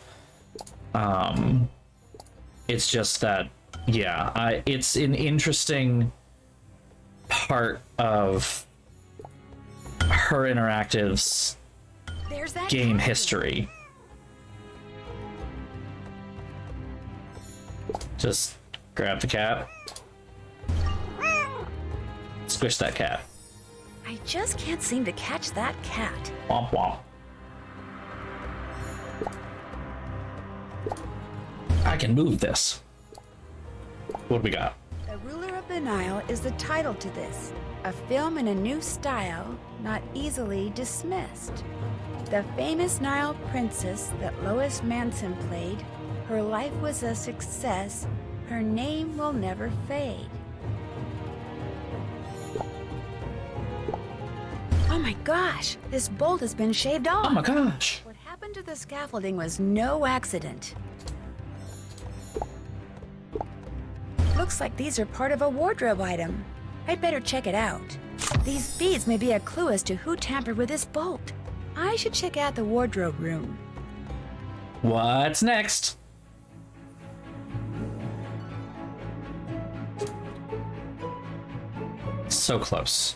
It's just that, yeah, it's an interesting part of Her Interactive's There's that game cat. history. Just grab the cat. Squish that cat. I just can't seem to catch that cat. Womp womp. I can move this. What do we got? The Ruler of the Nile is the title to this. A film in a new style, not easily dismissed. The famous Nile princess that Lois Manson played, her life was a success, her name will never fade. Oh my gosh, this bolt has been shaved off. Oh my gosh. What happened to the scaffolding was no accident. Looks like these are part of a wardrobe item. I'd better check it out. These beads may be a clue as to who tampered with this bolt. I should check out the wardrobe room. What's next? So close.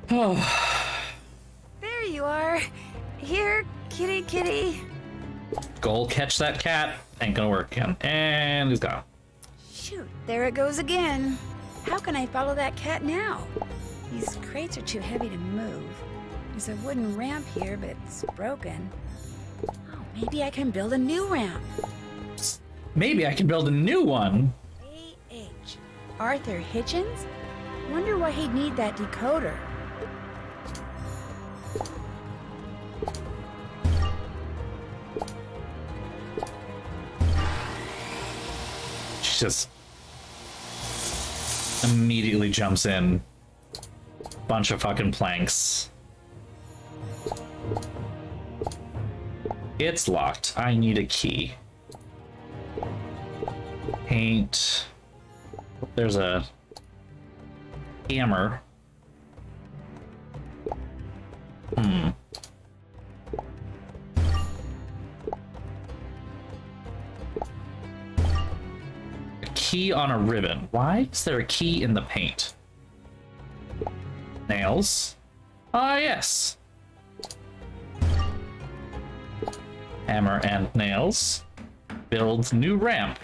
Oh, There you are. Here, kitty kitty. goal, catch that cat. Ain't gonna work again. And he's gone. Shoot, there it goes again. How can I follow that cat now? These crates are too heavy to move. There's a wooden ramp here, but it's broken. Oh, maybe I can build a new ramp. Maybe I can build a new one. A.H. Arthur Hitchens? Wonder why he'd need that decoder. She just immediately jumps in. Bunch of fucking planks. It's locked. I need a key. Paint. There's a hammer. A key on a ribbon. Why is there a key in the paint? Nails. Ah, yes. Hammer and nails. Build new ramp.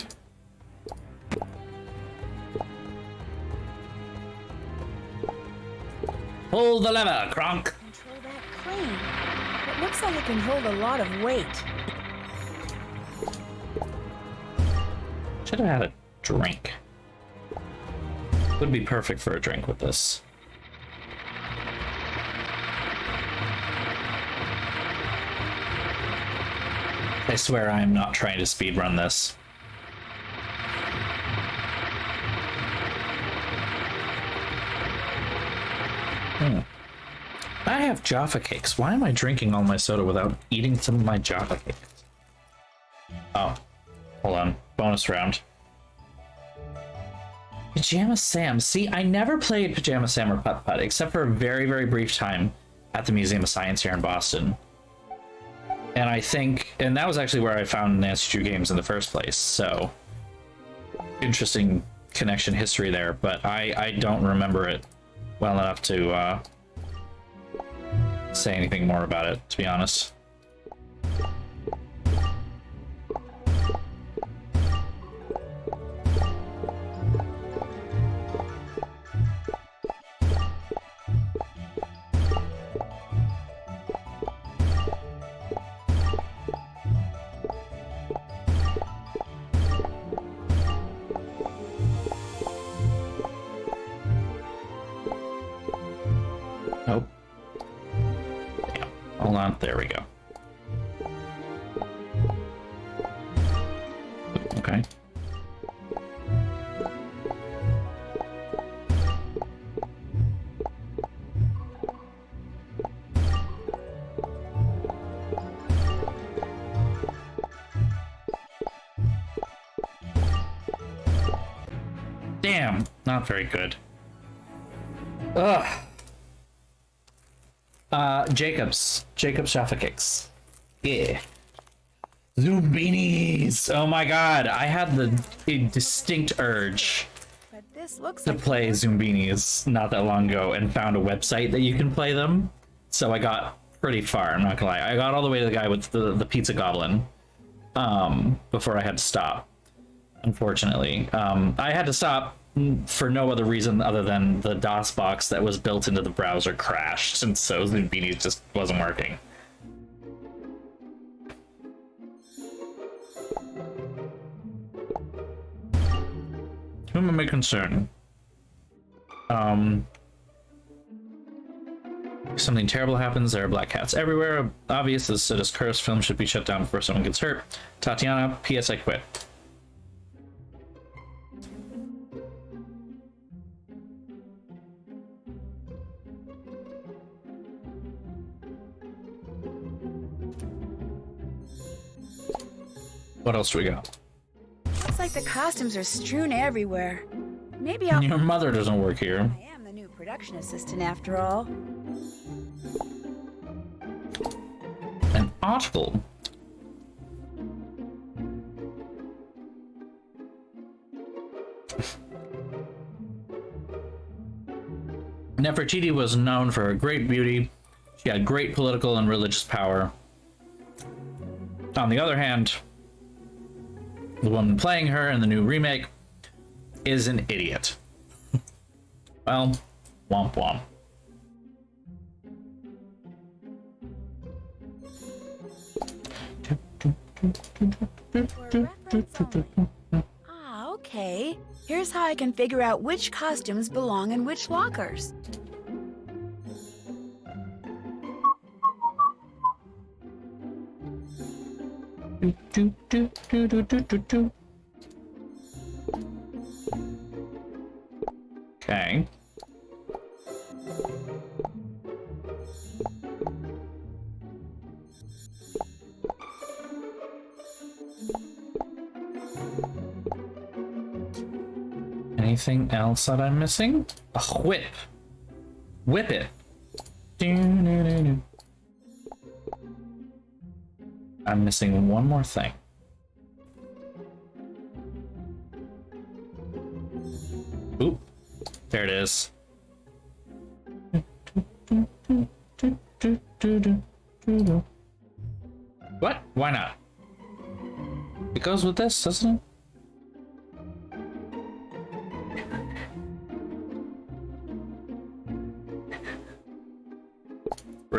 Pull the lever, Kronk. Control that crane. It looks like it can hold a lot of weight. Should have had a drink. Would be perfect for a drink with this. I swear I am not trying to speedrun this. I have Jaffa cakes. Why am I drinking all my soda without eating some of my Jaffa cakes? Oh, hold on. Bonus round. Pajama Sam. See, I never played Pajama Sam or Putt Putt, except for a very, very brief time at the Museum of Science here in Boston. And I think, and that was actually where I found Nancy Drew games in the first place, so interesting connection history there, but I don't remember it well enough to say anything more about it, to be honest. Nope. Damn. Hold on. There we go. Okay. Damn. Not very good. Ugh. Jacob's Jaffa Cakes. Yeah. Zumbinis! Oh my god, I had a distinct urge But this looks to like play Zumbinis not that long ago and found a website that you can play them. So I got pretty far, I'm not gonna lie. I got all the way to the guy with the pizza goblin before I had to stop, unfortunately. I had to stop for no other reason other than the DOS box that was built into the browser crashed, and so Zumbinis just wasn't working. Whom am I concerned? Something terrible happens. There are black cats everywhere. Obvious this Siddha's curse. Film should be shut down before someone gets hurt. Tatiana, P.S. I quit. What else do we got? looks like the costumes are strewn everywhere. Maybe I'll. Your mother doesn't work here. I am the new production assistant after all. An article. Nefertiti was known for her great beauty. She had great political and religious power. On the other hand, the woman playing her in the new remake is an idiot. Well, womp womp. For reference only. Ah, okay. Here's how I can figure out which costumes belong in which lockers. Okay. Anything else that I'm missing? A whip. Whip it. I'm missing one more thing. Oop. There it is. What? Why not? It goes with this, doesn't it?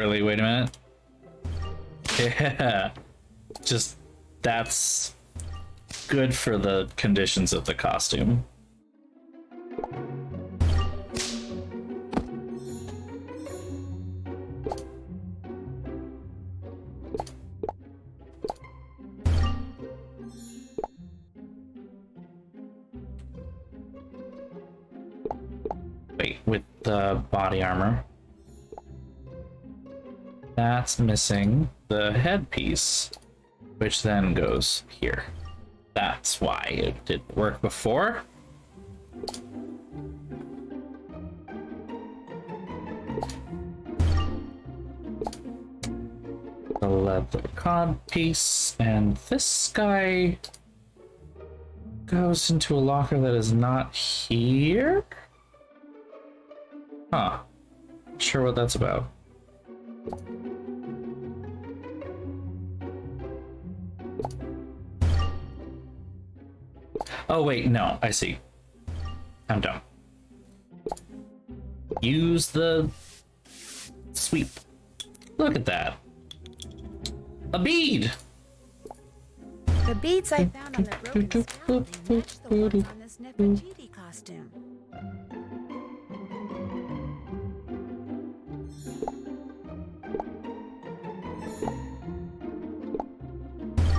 really? Wait a minute. Yeah. Just, that's good for the conditions of the costume. Wait, with the body armor. That's missing the headpiece, which then goes here. That's why it didn't work before. The leather cod piece, and this guy goes into a locker that is not here? Huh. Not sure what that's about. Oh wait, no, I see. I'm dumb. Use the sweep. Look at that. A bead! The beads I found on the broken scaffolding match the ones on this Nefertiti costume.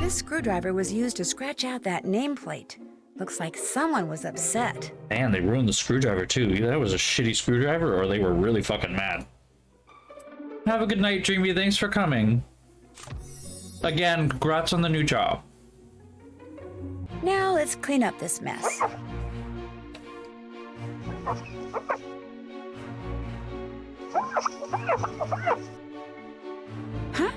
This screwdriver was used to scratch out that nameplate. Looks like someone was upset. Man, they ruined the screwdriver too. Either that was a shitty screwdriver or they were really fucking mad. Have a good night, Dreamy. Thanks for coming. Again, congrats on the new job. Now let's clean up this mess. Huh?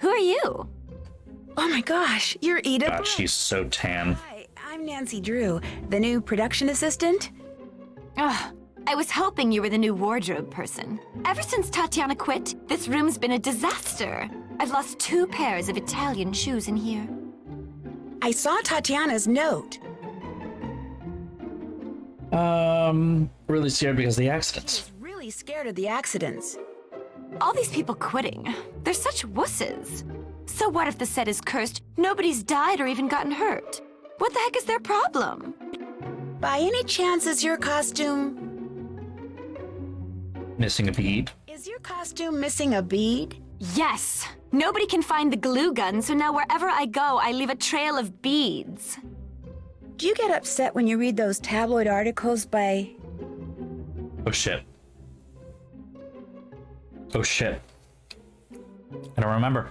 Who are you? Oh my gosh, you're Eda. God, she's so tan. Hi, I'm Nancy Drew, the new production assistant. Ugh, I was hoping you were the new wardrobe person. Ever since Tatiana quit, this room's been a disaster. I've lost 2 pairs of Italian shoes in here. I saw Tatiana's note. Really scared because of the accidents. She's really scared of the accidents. All these people quitting, they're such wusses. So what if the set is cursed, nobody's died or even gotten hurt? What the heck is their problem? By any chance, is your costume Missing a bead. missing a bead? Yes! Nobody can find the glue gun, so now wherever I go, I leave a trail of beads. Do you get upset when you read those tabloid articles by... Oh shit. Oh shit. I don't remember.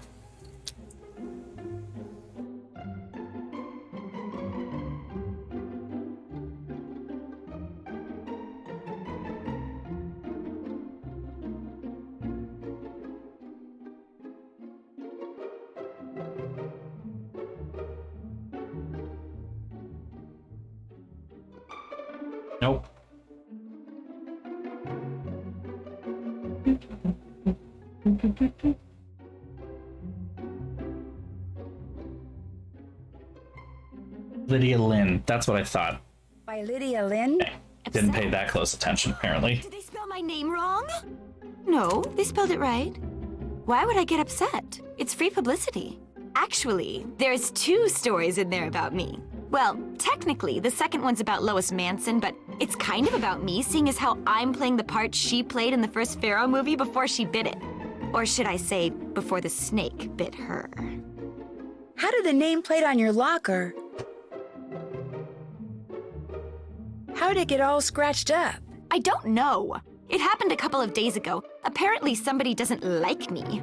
Nope. Lydia Lynn. That's what I thought. By Lydia Lynn? Didn't pay that close attention, apparently. Did they spell my name wrong? No, they spelled it right. Why would I get upset? It's free publicity. Actually, there's 2 stories in there about me. Well, technically, the second one's about Lois Manson, but it's kind of about me, seeing as how I'm playing the part she played in the first Pharaoh movie before she bit it. Or should I say, before the snake bit her. How did the nameplate on your locker... How did it get all scratched up? I don't know. It happened a couple of days ago. Apparently somebody doesn't like me.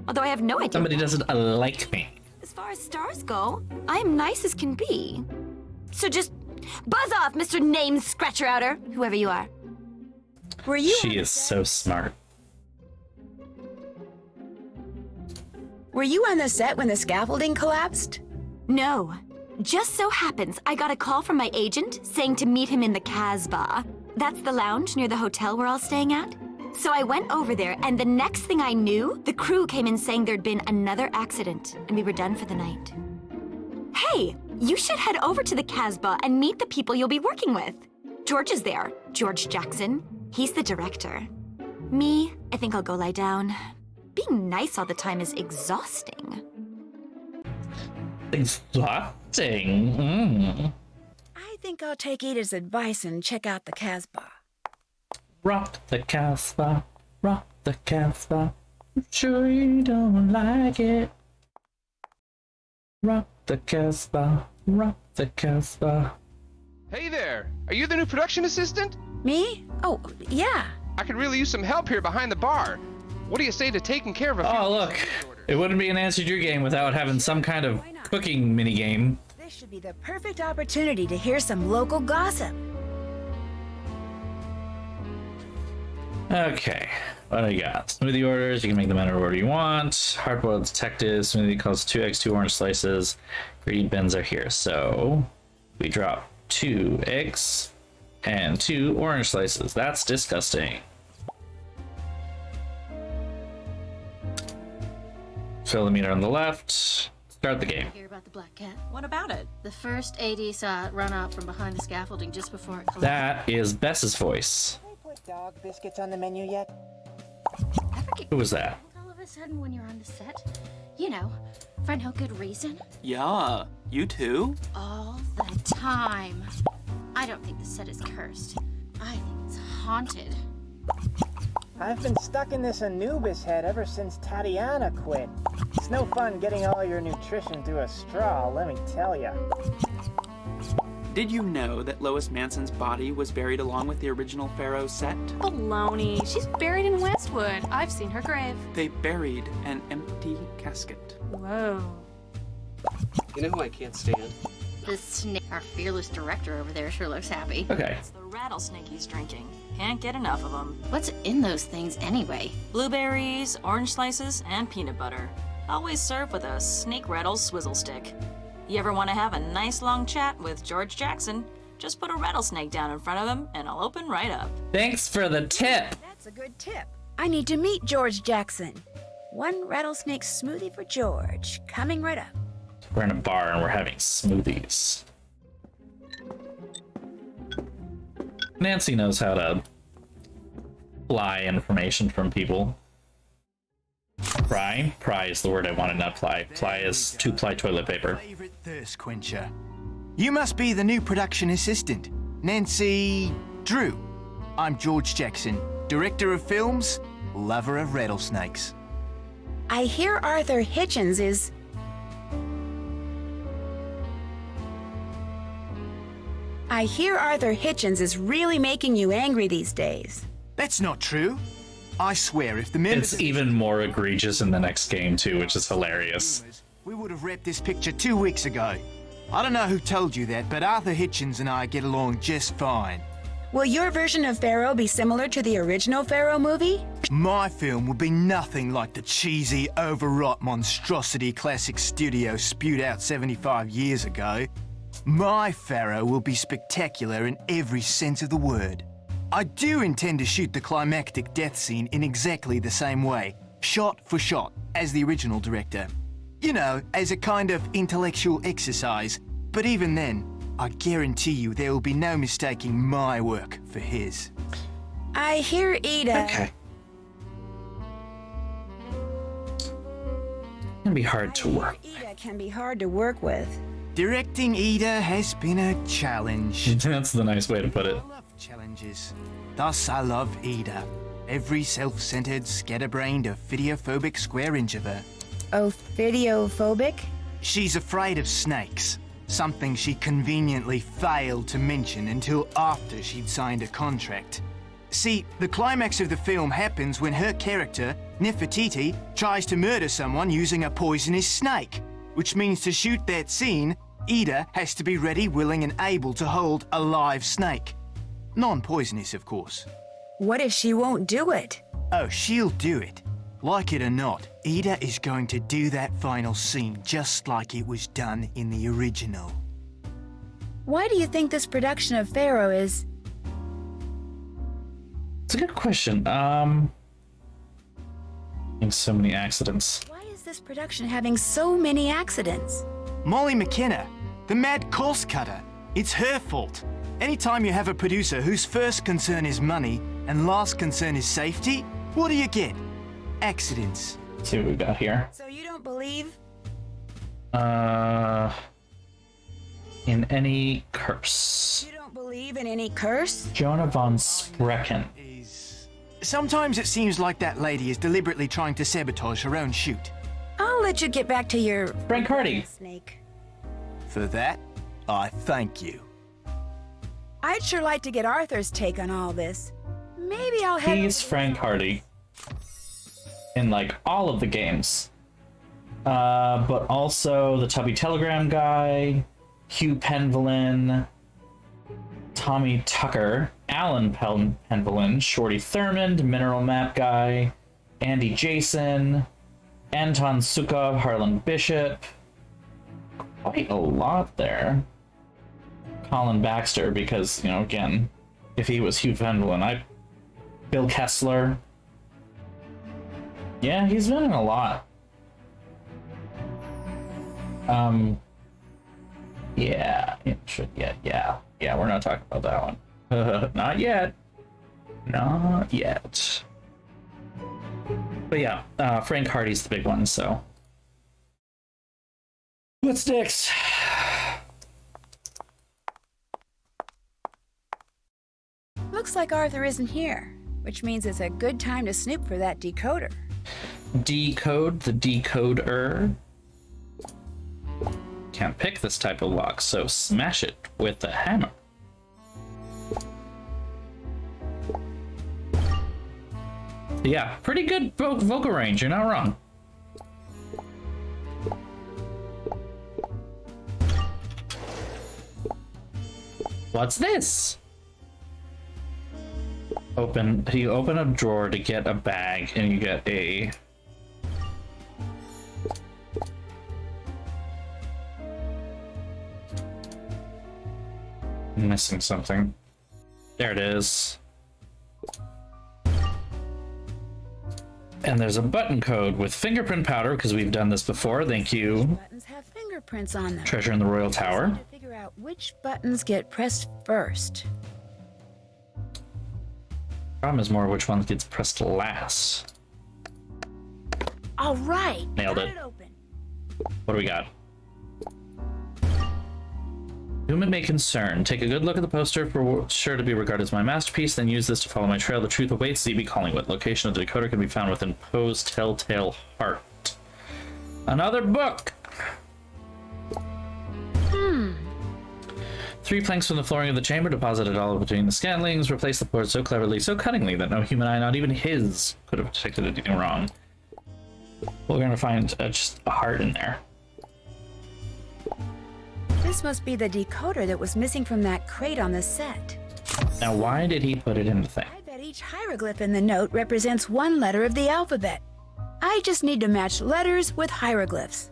Although I have no idea. Somebody doesn't like me. As far as stars go, I'm nice as can be. So just buzz off, Mr. Name Scratcher Outer, whoever you are. Were you... She is so smart. Were you on the set when the scaffolding collapsed? No. Just so happens I got a call from my agent saying to meet him in the Casbah. That's the lounge near the hotel we're all staying at. So I went over there, and the next thing I knew, the crew came in saying there'd been another accident, and we were done for the night. Hey, you should head over to the Casbah and meet the people you'll be working with. George is there. George Jackson. He's the director. Me, I think I'll go lie down. Being nice all the time is exhausting. Exhausting. I think I'll take Ida's advice and check out the Casbah. Rock the Casbah, rock the Casbah. I'm sure you don't like it. Rock the Casbah, rock the Casbah. Hey there! Are you the new production assistant? Me? Oh, yeah. I could really use some help here behind the bar. What do you say to taking care of a few Oh, look. It wouldn't be an Answered Your Game without having some kind of cooking minigame. This should be the perfect opportunity to hear some local gossip. Okay, what do you got? Smoothie orders, you can make them any order you want. Hard-boiled detective, smoothie costs 2 eggs, 2 orange slices. Ingredient bins are here, so we drop 2 eggs and 2 orange slices. That's disgusting. Fill the meter on the left. Start the game. Hear about the black cat? What about it? The first AD saw it run out from behind the scaffolding just before it collapsed. That is Bess's voice. Put dog biscuits on the menu yet? Ever get Who was that? all of a sudden when you're on the set? You know, for no good reason. Yeah, you too? All the time. I don't think the set is cursed. I think it's haunted. I've been stuck in this Anubis head ever since Tatiana quit. It's no fun getting all your nutrition through a straw, let me tell ya. Did you know that Lois Manson's body was buried along with the original Pharaoh set? Baloney. She's buried in Westwood. I've seen her grave. They buried an empty casket. Whoa. You know who I can't stand? This snake, our fearless director over there, sure looks happy. Okay. It's the rattlesnake he's drinking. Can't get enough of them. What's in those things anyway? Blueberries, orange slices, and peanut butter. Always served with a snake rattle swizzle stick. You ever want to have a nice long chat with George Jackson? Just put a rattlesnake down in front of him and it'll open right up. Thanks for the tip. That's a good tip. I need to meet George Jackson. 1 rattlesnake smoothie for George. Coming right up. We're in a bar and we're having smoothies. Nancy knows how to pry information from people. Pry? Pry is the word I wanted, not ply. Ply is 2-ply toilet paper. Favorite thirst quencher. You must be the new production assistant, Nancy Drew. I'm George Jackson, director of films, lover of rattlesnakes. I hear Arthur Hitchens is... really making you angry these days. That's not true. I swear if the members... It's even more egregious in the next game too, which is hilarious. We would have wrapped this picture 2 weeks ago. I don't know who told you that, but Arthur Hitchens and I get along just fine. Will your version of Pharaoh be similar to the original Pharaoh movie? My film will be nothing like the cheesy, overwrought monstrosity classic studio spewed out 75 years ago. My Pharaoh will be spectacular in every sense of the word. I do intend to shoot the climactic death scene in exactly the same way, shot for shot, as the original director. You know, as a kind of intellectual exercise, but even then, I guarantee you there will be no mistaking my work for his. I hear Ida... Okay. It can be hard to work. Ida can be hard to work with. Directing Ida has been a challenge. That's the nice way to put it. I love challenges. Thus I love Ida. Every self-centered, scatterbrained, ophidiophobic square inch of her. Ophidiophobic? She's afraid of snakes. Something she conveniently failed to mention until after she'd signed a contract. See, the climax of the film happens when her character, Nefertiti, tries to murder someone using a poisonous snake. Which means to shoot that scene, Ida has to be ready, willing, and able to hold a live snake. Non-poisonous, of course. What if she won't do it? Oh, she'll do it. Like it or not, Ida is going to do that final scene just like it was done in the original. Why do you think this production of Pharaoh is... It's a good question. So many accidents. Why is this production having so many accidents? Molly McKenna, the mad course cutter. It's her fault. Anytime you have a producer whose first concern is money and last concern is safety, what do you get? Accidents. Let's see what we got here. So you don't believe? In any curse. You don't believe in any curse? Jonah von Sprechen. Sometimes it seems like that lady is deliberately trying to sabotage her own shoot. I'll let you get back to your... Frank Hardy. Snake. For that, I thank you. I'd sure like to get Arthur's take on all this. Maybe I'll head... He's Frank Hardy. In, like, all of the games. But also the Tubby Telegram guy, Hugh Penvelin, Tommy Tucker, Alan Penvelin, Shorty Thurmond, Mineral Map guy, Andy Jason, Anton Sukov, Harlan Bishop. Quite a lot there. Colin Baxter, because, you know, again, if he was Hugh Penvelin, Bill Kessler. Yeah, he's been in a lot. Yeah, yeah, we're not talking about that one. Not yet. Not yet. But yeah, Frank Hardy's the big one, so. What's next? Looks like Arthur isn't here, which means it's a good time to snoop for that decoder. Decode the decoder. Can't pick this type of lock, so smash it with a hammer. Yeah, pretty good vocal range, you're not wrong. What's this? You open a drawer to get a bag, and you get a... I'm missing something. There it is. And there's a button code with fingerprint powder, because we've done this before. Thank you. Buttons have fingerprints on them. Treasure in the Royal Tower. To figure out which buttons get pressed first. Problem is more which one gets pressed last. All right. Nailed got it. Open. What do we got? Whom it may concern, take a good look at the poster for sure to be regarded as my masterpiece, then use this to follow my trail. The truth awaits. ZB Collingwood. Location of the decoder can be found within Poe's Telltale Heart. Another book! 3 planks from the flooring of the chamber, deposited all between the scantlings, replaced the port so cleverly, so cunningly, that no human eye, not even his, could have detected anything wrong. We're gonna find just a heart in there. This must be the decoder that was missing from that crate on the set. Now, why did he put it in the thing? I bet each hieroglyph in the note represents one letter of the alphabet. I just need to match letters with hieroglyphs.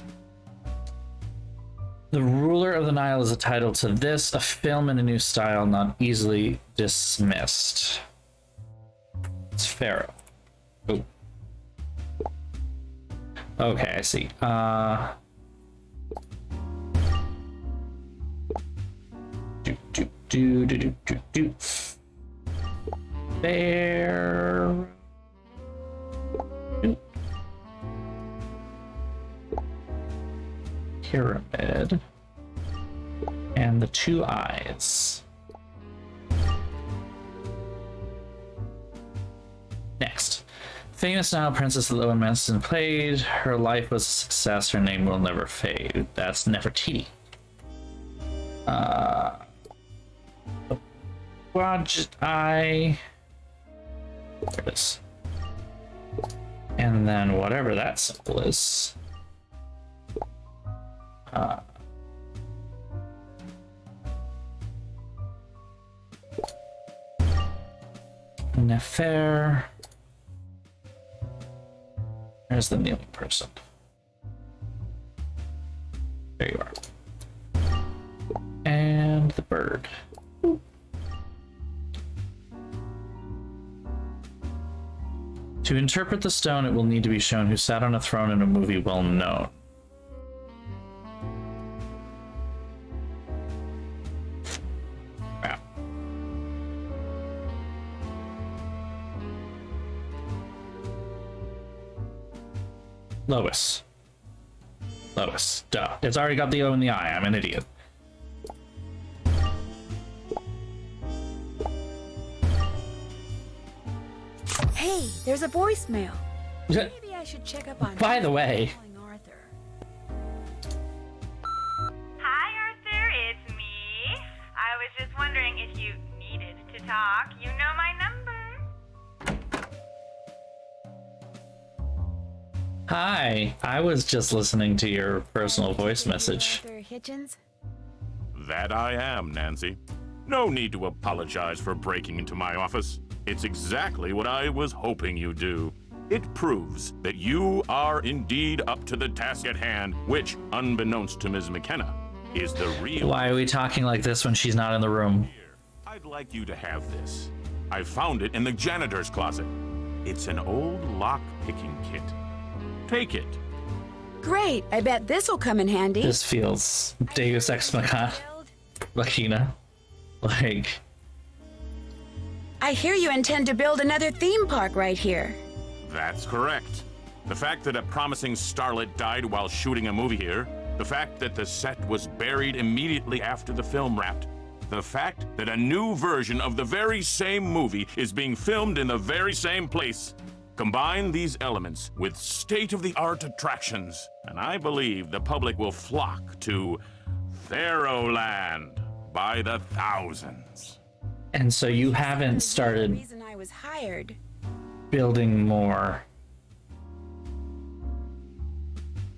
The Ruler of the Nile is a title to this, a film in a new style, not easily dismissed. It's Pharaoh. Oh. Okay, I see. There. Pyramid. And the 2 eyes. Next. Famous Nile princess that Lois Manson played. Her life was a success. Her name will never fade. That's Nefertiti. Watched eye. There it is. And then whatever that symbol is. Nefer. There's the kneeling person. There you are. And the bird. To interpret the stone, it will need to be shown who sat on a throne in a movie well known. Wow. Lois. Duh. It's already got the O in the I. I'm an idiot. Hey, there's a voicemail. Maybe I should check up on. By the way. Hi, Arthur. It's me. I was just wondering if you needed to talk. You know my number. Hi. I was just listening to your personal voice message. Arthur Hitchens? That I am, Nancy. No need to apologize for breaking into my office. It's exactly what I was hoping you'd do. It proves that you are indeed up to the task at hand, which, unbeknownst to Ms. McKenna, is the real... Why are we talking like this when she's not in the room? I'd like you to have this. I found it in the janitor's closet. It's an old lock-picking kit. Take it. Great. I bet this'll come in handy. This feels Deus Ex Machina. Like... I hear you intend to build another theme park right here. That's correct. The fact that a promising starlet died while shooting a movie here, the fact that the set was buried immediately after the film wrapped, the fact that a new version of the very same movie is being filmed in the very same place. Combine these elements with state-of-the-art attractions, and I believe the public will flock to Pharaoh Land by the thousands. And so you haven't The started reason I was hired. building more.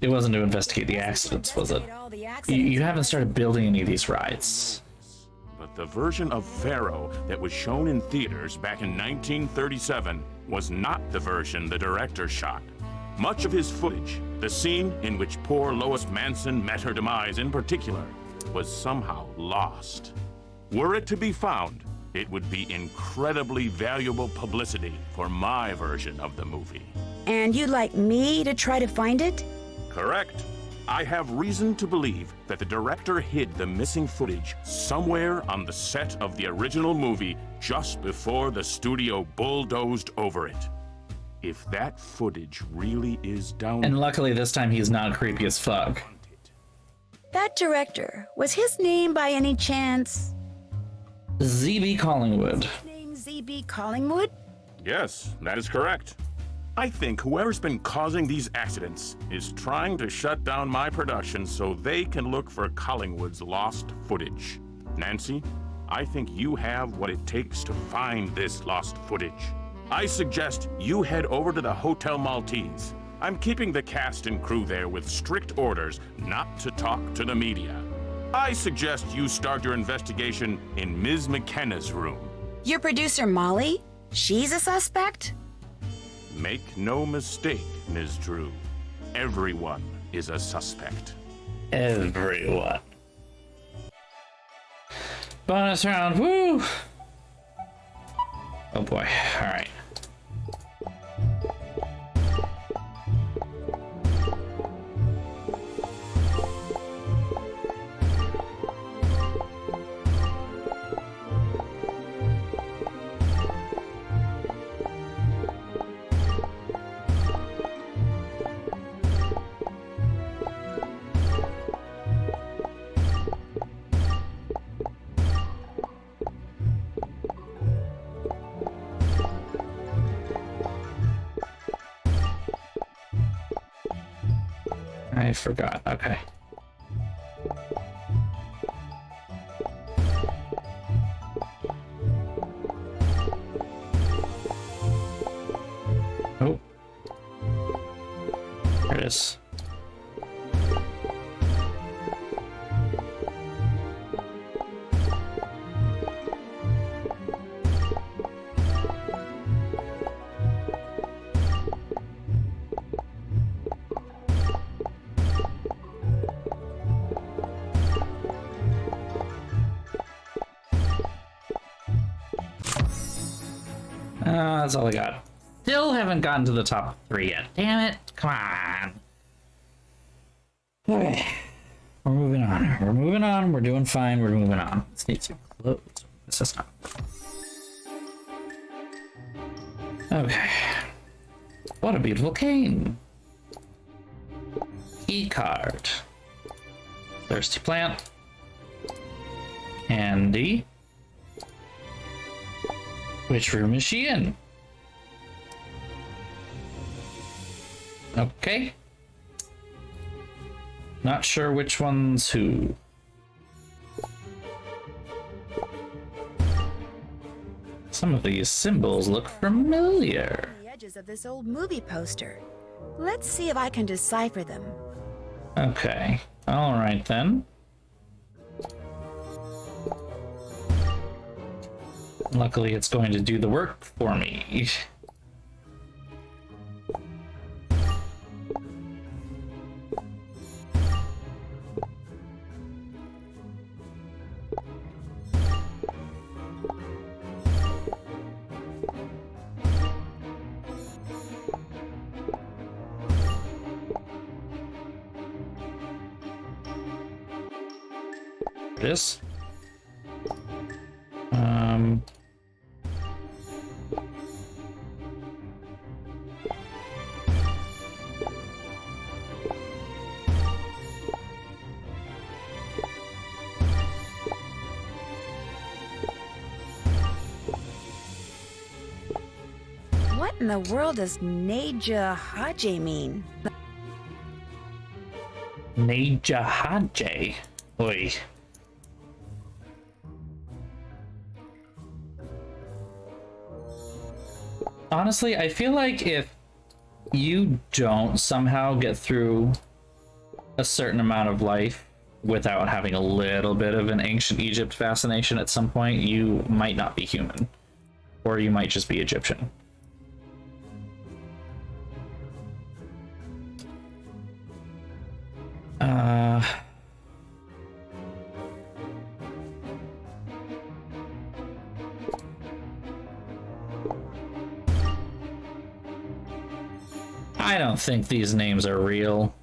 It wasn't to investigate the accidents, was it? You haven't started building any of these rides. But the version of Pharaoh that was shown in theaters back in 1937 was not the version the director shot. Much of his footage, the scene in which poor Lois Manson met her demise in particular, was somehow lost. Were it to be found, it would be incredibly valuable publicity for my version of the movie. And you'd like me to try to find it? Correct. I have reason to believe that the director hid the missing footage somewhere on the set of the original movie just before the studio bulldozed over it. If that footage really is down... And luckily this time he's not creepy as fuck. That director, was his name by any chance? ZB Collingwood. Name ZB Collingwood? Yes, that is correct. I think whoever's been causing these accidents is trying to shut down my production so they can look for Collingwood's lost footage. Nancy, I think you have what it takes to find this lost footage. I suggest you head over to the Hotel Maltese. I'm keeping the cast and crew there with strict orders not to talk to the media. I suggest you start your investigation in Ms. McKenna's room. Your producer, Molly? She's a suspect? Make no mistake, Ms. Drew. Everyone is a suspect. Everyone. Bonus round, woo! Oh boy, alright. I forgot. Okay. Oh. There it is. That's all I got. Still haven't gotten to the top 3 yet. Damn it. Come on. Okay. We're moving on. We're moving on. We're doing fine. We're moving on. This needs to close. This is not. Okay. What a beautiful cane. E-card. Thirsty plant. Candy. Which room is she in? Okay. Not sure which one's who. Some of these symbols look familiar. The edges of this old movie poster. Let's see if I can decipher them. Okay. All right then. Luckily, it's going to do the work for me. This. What in the world does Neja Haje mean? Neja Haje. Oi. Honestly, I feel like if you don't somehow get through a certain amount of life without having a little bit of an ancient Egypt fascination at some point, you might not be human. Or you might just be Egyptian. I don't think these names are real.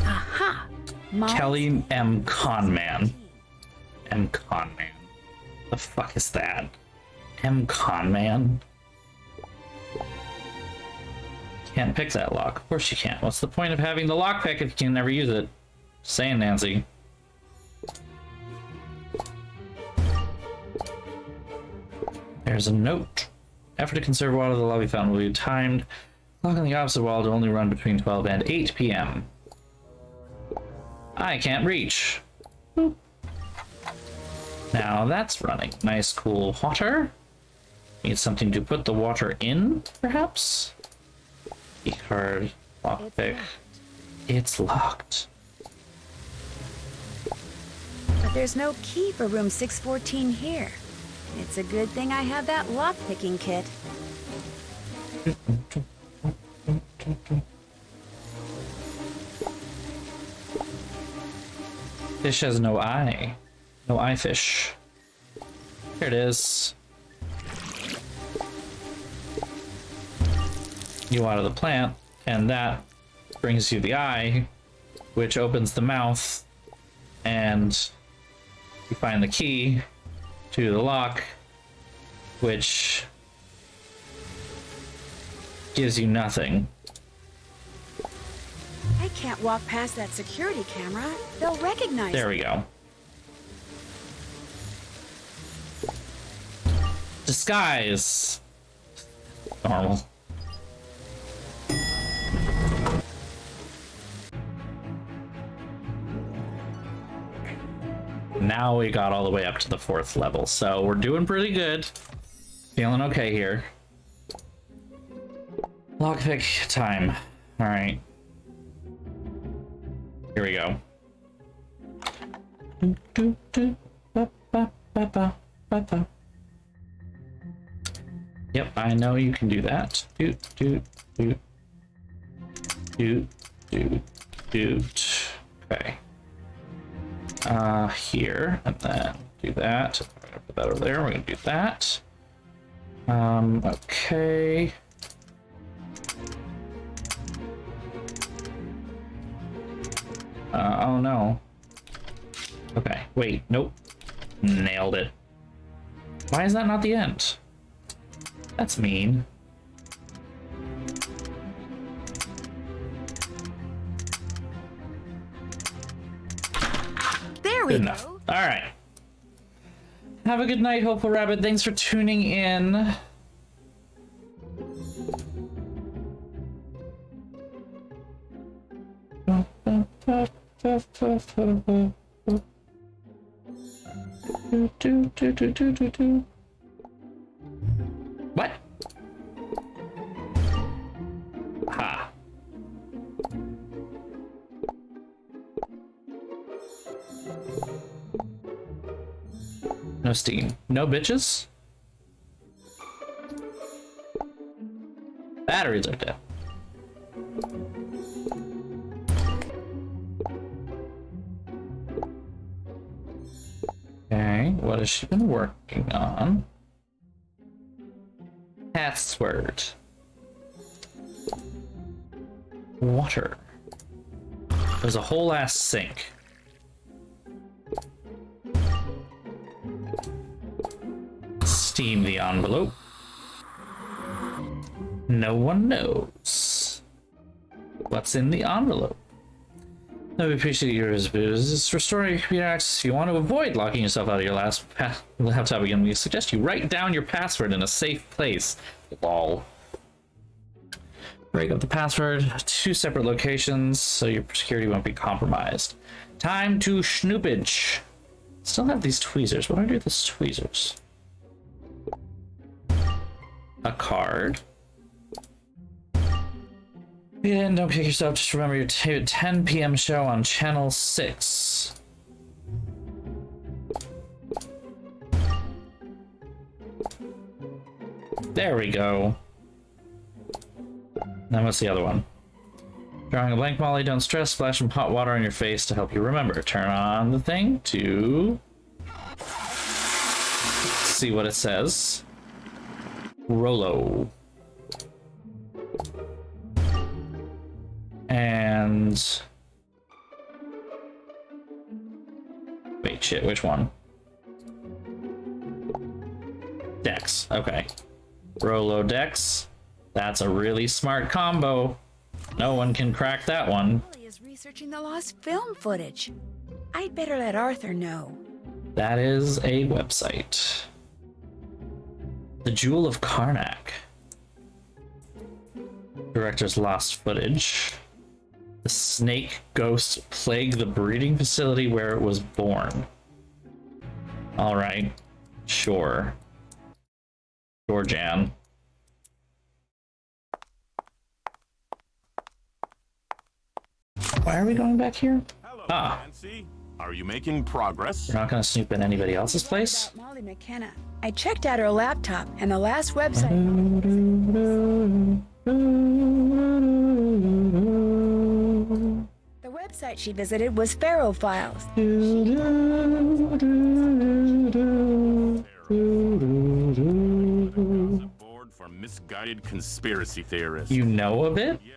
Aha! Kelly M. Conman. M. Conman. The fuck is that? M. Conman? Can't pick that lock. Of course you can't. What's the point of having the lockpick if you can never use it? Just saying, Nancy. There's a note. Effort to conserve water, the lobby fountain will be timed. Clock on the opposite wall to only run between 12 and 8 p.m. I can't reach. Boop. Now that's running. Nice, cool water. Need something to put the water in, perhaps? E-card, lockpick. It's locked. But there's no key for room 614 here. It's a good thing I have that lock-picking kit. Fish has no eye. No eye fish. Here it is. You water the plant, and that brings you the eye, which opens the mouth, and you find the key to the lock, which gives you nothing. I can't walk past that security camera. They'll recognize There we go. Disguise. Normal. Now we got all the way up to the 4th level, so we're doing pretty good. Feeling okay here. Lockpick time. All right. Here we go. Yep, I know you can do that. Doot, doot, doot. Doot, doot, doot. Okay. Here, and then do that. We're gonna put that over there. We're gonna do that. Okay. Oh no. Okay, wait, nope. Nailed it. Why is that not the end? That's mean. There we Good go. enough. All right. Have a good night, Hopeful Rabbit. Thanks for tuning in. What? Ha. No steam. No bitches? Batteries are dead. Okay, what has she been working on? Password. Water. There's a whole ass sink. Steam the envelope. No one knows what's in the envelope. No, we appreciate yours, but it's restoring your computer access. If you want to avoid locking yourself out of your laptop again, we suggest you write down your password in a safe place. Lol. Break up the password, 2 separate locations, so your security won't be compromised. Time to snoopage. Still have these tweezers. What do I do with these tweezers? A card. Yeah, don't kick yourself. Just remember your 10 p.m. show on Channel 6. There we go. Now what's the other one? Drawing a blank, Molly. Don't stress. Splash some hot water on your face to help you remember. Turn on the thing to see what it says. Rollo. And wait, shit, which one? Dex. Okay. Rollo Dex. That's a really smart combo. No one can crack that one. Molly is researching the lost film footage. I'd better let Arthur know. That is a website. The Jewel of Karnak. Director's lost footage. The snake ghost plagued the breeding facility where it was born. Alright. Sure. Sure, Jan. Why are we going back here? Hello, Ah. Nancy. Are you making progress? We're not gonna snoop in anybody else's place? Molly McKenna. I checked out her laptop and the last website. The website she visited was Pharaoh Files. A board for misguided conspiracy theorists. You know of it? Yes,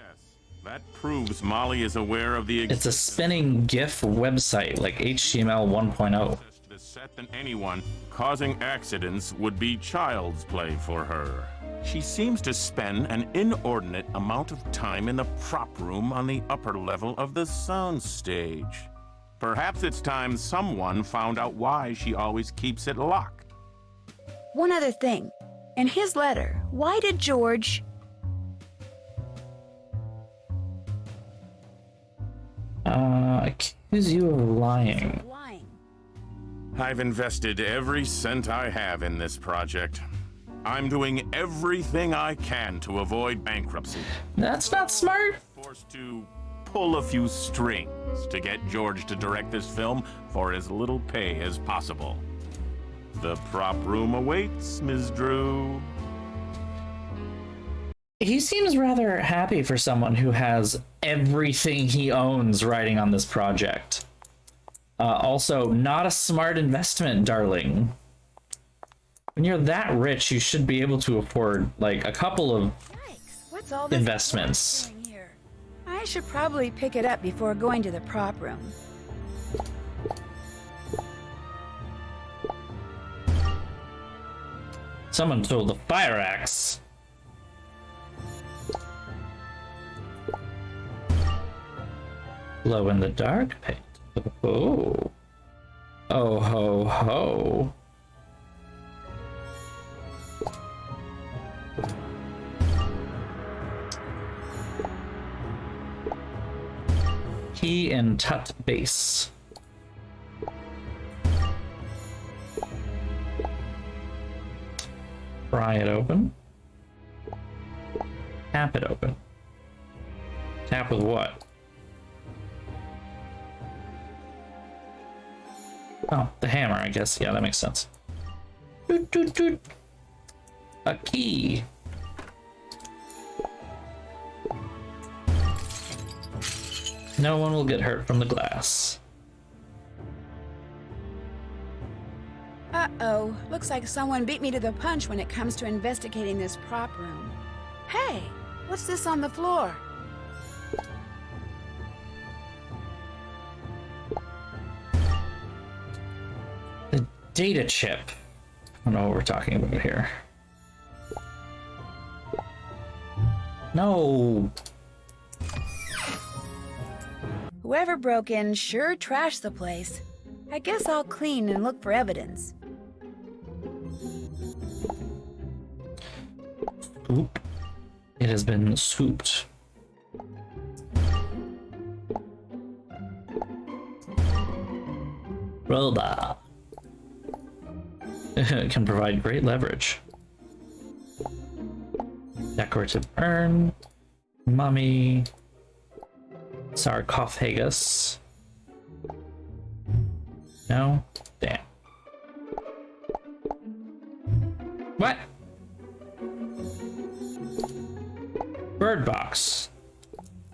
that proves Molly is aware of the It's a spinning GIF website, like HTML 1.0. to the set than anyone. Causing accidents would be child's play for her. She seems to spend an inordinate amount of time in the prop room on the upper level of the soundstage. Perhaps it's time someone found out why she always keeps it locked. One other thing. In his letter, why did George... Accuse you of lying. I've invested every cent I have in this project. I'm doing everything I can to avoid bankruptcy. That's not smart. Forced to pull a few strings to get George to direct this film for as little pay as possible. The prop room awaits, Ms. Drew. He seems rather happy for someone who has everything he owns riding on this project. Also, not a smart investment, darling. When you're that rich, you should be able to afford, like, a couple of What's all this investments. doing here? I should probably pick it up before going to the prop room. Someone stole the fire axe. Glow in the dark paint. Oh. Oh ho ho. Key and tut base. Pry it open. Tap it open. Tap with what? Oh, the hammer, I guess. Yeah, that makes sense. Doot, doot, doot. A key. No one will get hurt from the glass. Uh-oh. Looks like someone beat me to the punch when it comes to investigating this prop room. Hey, what's this on the floor? The data chip. I don't know what we're talking about here. No. Whoever broke in sure trashed the place. I guess I'll clean and look for evidence. Scoop. It has been scooped. Rolla. It can provide great leverage. Decorative urn. Mummy. Sarcophagus. No? Damn. What? Bird box.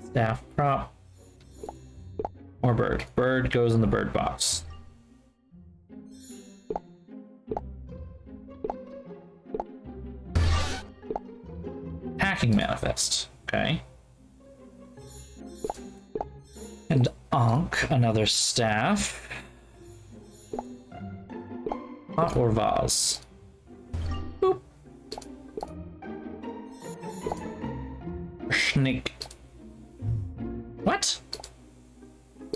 Staff prop. Or bird. Bird goes in the bird box. Hacking manifest. Okay. And Ankh, another staff. Pot or vase. Boop. Snake. What?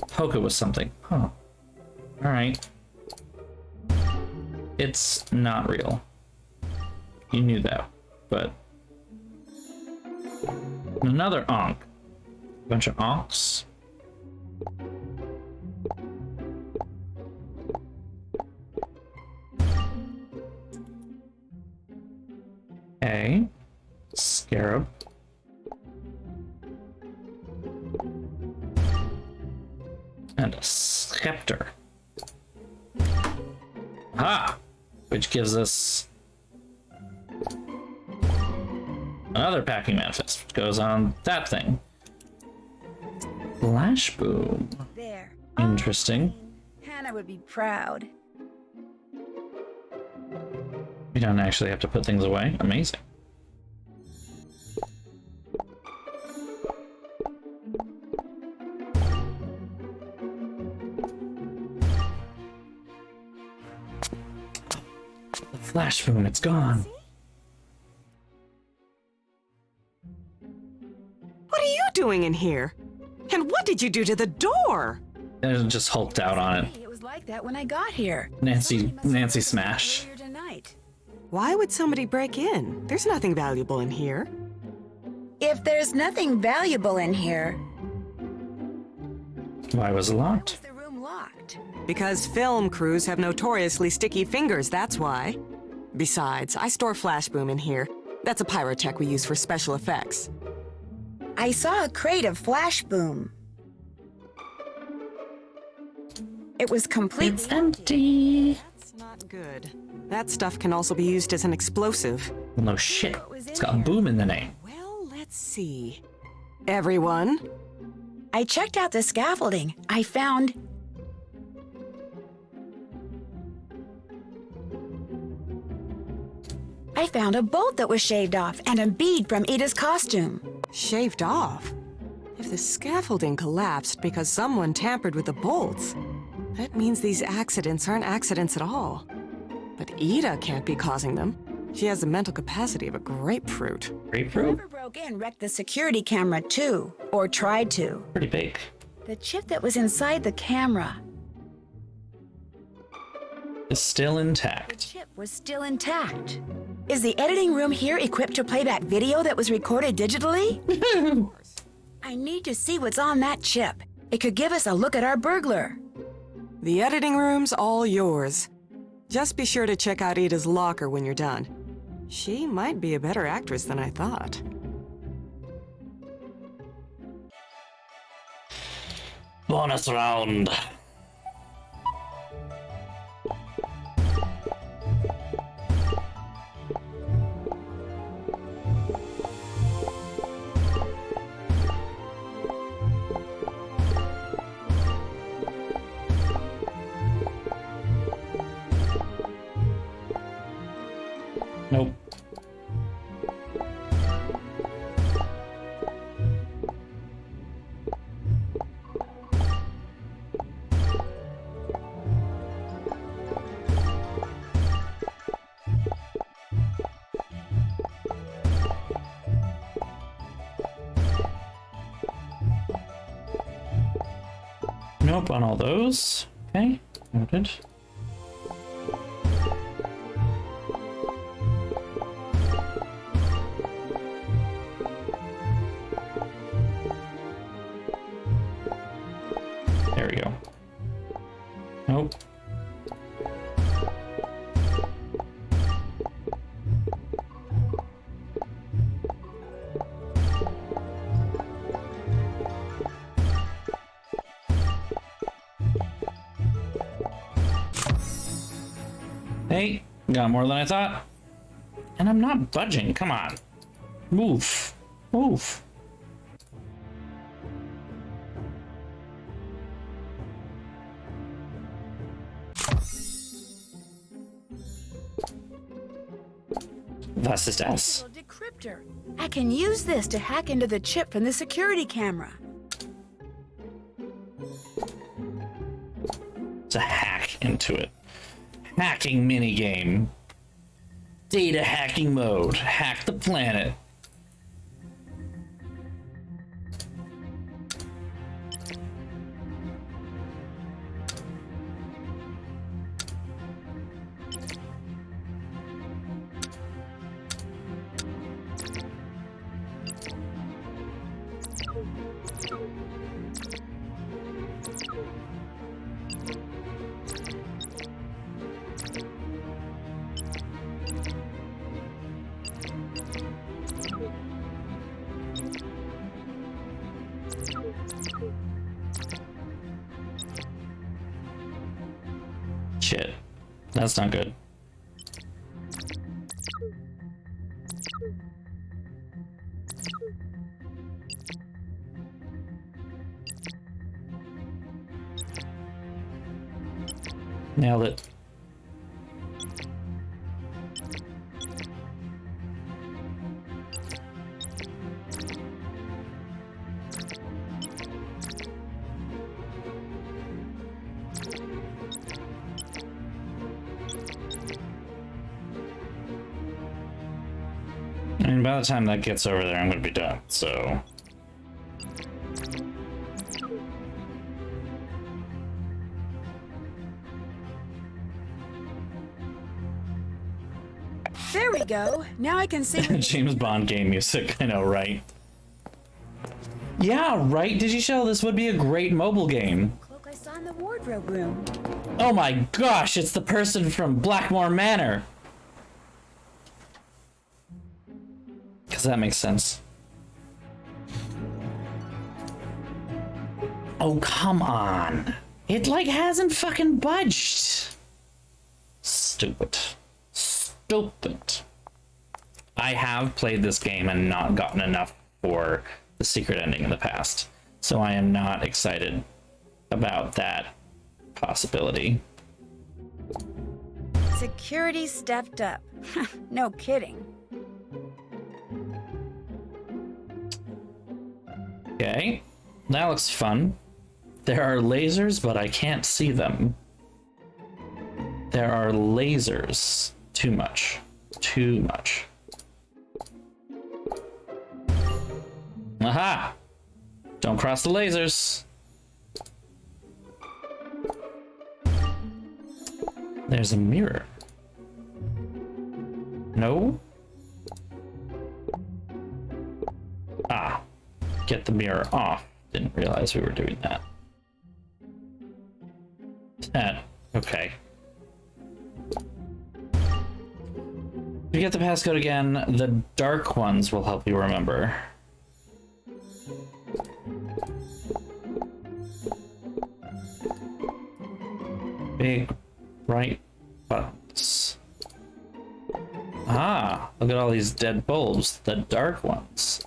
Poke it with something. Huh. Alright. It's not real. You knew that, but... Another Ankh. Bunch of Ankhs. A scarab. And a scepter. Ah! Which gives us another packing manifest, which goes on that thing. Flash boom. There. Interesting. Hannah would be proud. We don't actually have to put things away. Amazing. The flash boom, it's gone. What are you doing in here? And what did you do to the door? And it just hulked out on it. It was like that when I got here. Nancy smash. Earlier tonight. Why would somebody break in? There's nothing valuable in here. If there's nothing valuable in here, Why was it locked? the room locked. Because film crews have notoriously sticky fingers, that's why. Besides, I store Flashboom in here. That's a pyrotech we use for special effects. I saw a crate of flash boom. It was completely It's empty. That's not good. That stuff can also be used as an explosive. Well, no shit. It's got boom in the name. Well, let's see. Everyone? I checked out the scaffolding. I found... a bolt that was shaved off and a bead from Ida's costume. Shaved off? If the scaffolding collapsed because someone tampered with the bolts, that means these accidents aren't accidents at all. But Ida can't be causing them. She has the mental capacity of a grapefruit. Grapefruit? Whoever broke in wrecked the security camera too, or tried to. Pretty big. The chip that was inside the camera. Is still The intact. chip was still intact. Is the editing room here equipped to play back video that was recorded digitally? I need to see what's on that chip. It could give us a look at our burglar. The editing room's all yours. Just be sure to check out Ida's locker when you're done. She might be a better actress than I thought. Bonus round. Nope. Nope on all those. Okay, noted. There we go. Nope. Hey, got more than I thought. And I'm not budging, come on. Move. Move. Was ist das? Decryptor. I can use this to hack into the chip from the security camera. To hack into it. Hacking minigame. Data hacking mode. Hack the planet. Shit. That's not good. Nailed it. I mean, by the time that gets over there, I'm gonna be done, so... There we go. Now I can see. James Bond game music, I know, right? Yeah, right? Did you show this would be a great mobile game? Cloak I saw in the wardrobe room. Oh my gosh, it's the person from Blackmore Manor! Because that makes sense. Oh, come on. It, like, hasn't fucking budged. Stupid. Stupid. I have played this game and not gotten enough for the secret ending in the past. So I am not excited about that possibility. Security stepped up. No kidding. Okay, that looks fun. There are lasers, but I can't see them. There are lasers. Too much. too much. Aha! Don't cross the lasers. There's a mirror. No? Ah. Get the mirror off. Didn't realize we were doing that. Okay. If you get the passcode again, the dark ones will help you remember. Big, bright buttons. Ah, look at all these dead bulbs, the dark ones.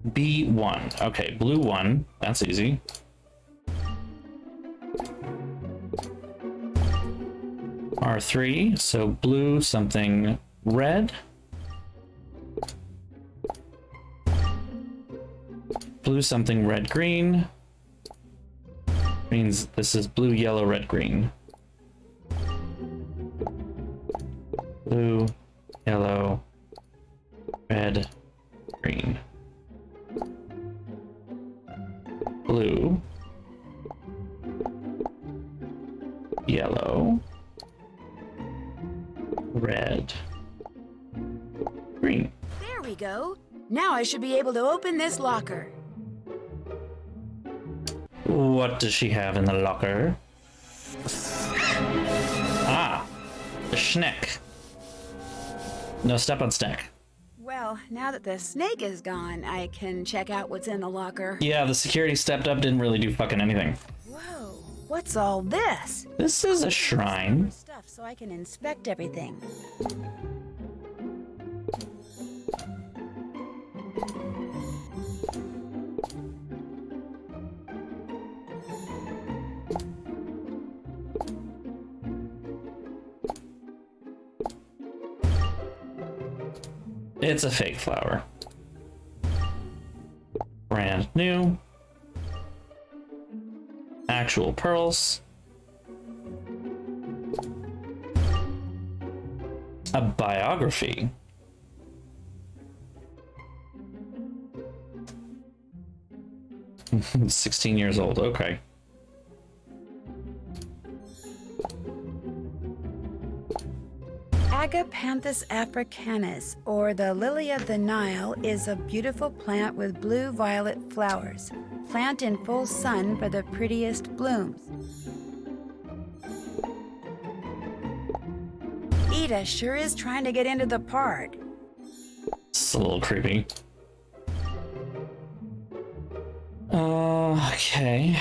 B1. Okay, blue 1. That's easy. R3, so blue something red. Blue something red green. Means this is blue, yellow, red, green. Blue, yellow, red, green. Blue, yellow, red, green. There we go. Now I should be able to open this locker. What does she have in the locker? Ah, the schneck. No, step on snack. Well, now that the snake is gone, I can check out what's in the locker. Yeah, the security stepped up, didn't really do fucking anything. Whoa, what's all this? This is a shrine. Stuff so I can inspect everything. It's a fake flower. Brand new. Actual pearls. A biography. It's 16 years old, okay. Agapanthus africanus, or the lily of the Nile, is a beautiful plant with blue-violet flowers. Plant in full sun for the prettiest blooms. Ida sure is trying to get into the park. It's a little creepy. Okay.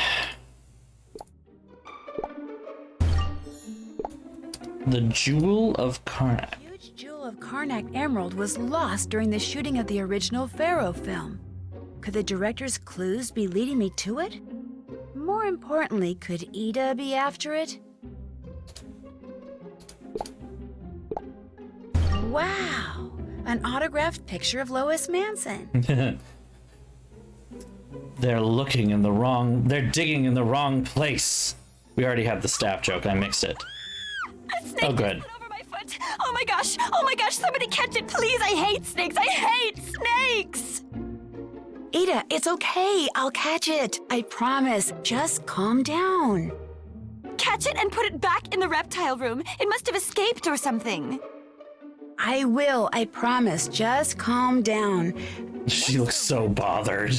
The Jewel of Karnak. The huge jewel of Karnak emerald was lost during the shooting of the original Pharaoh film. Could the director's clues be leading me to it? More importantly, could Ida be after it? Wow! An autographed picture of Lois Manson. They're looking in the wrong... They're digging in the wrong place. We already had the staff joke. I mixed it. Oh, good. Over my foot. Oh my gosh! Oh my gosh! Somebody catch it, please! I hate snakes! I hate snakes! Ida, it's okay. I'll catch it. I promise. Just calm down. Catch it and put it back in the reptile room. It must have escaped or something. I will. I promise. Just calm down. She looks so bothered.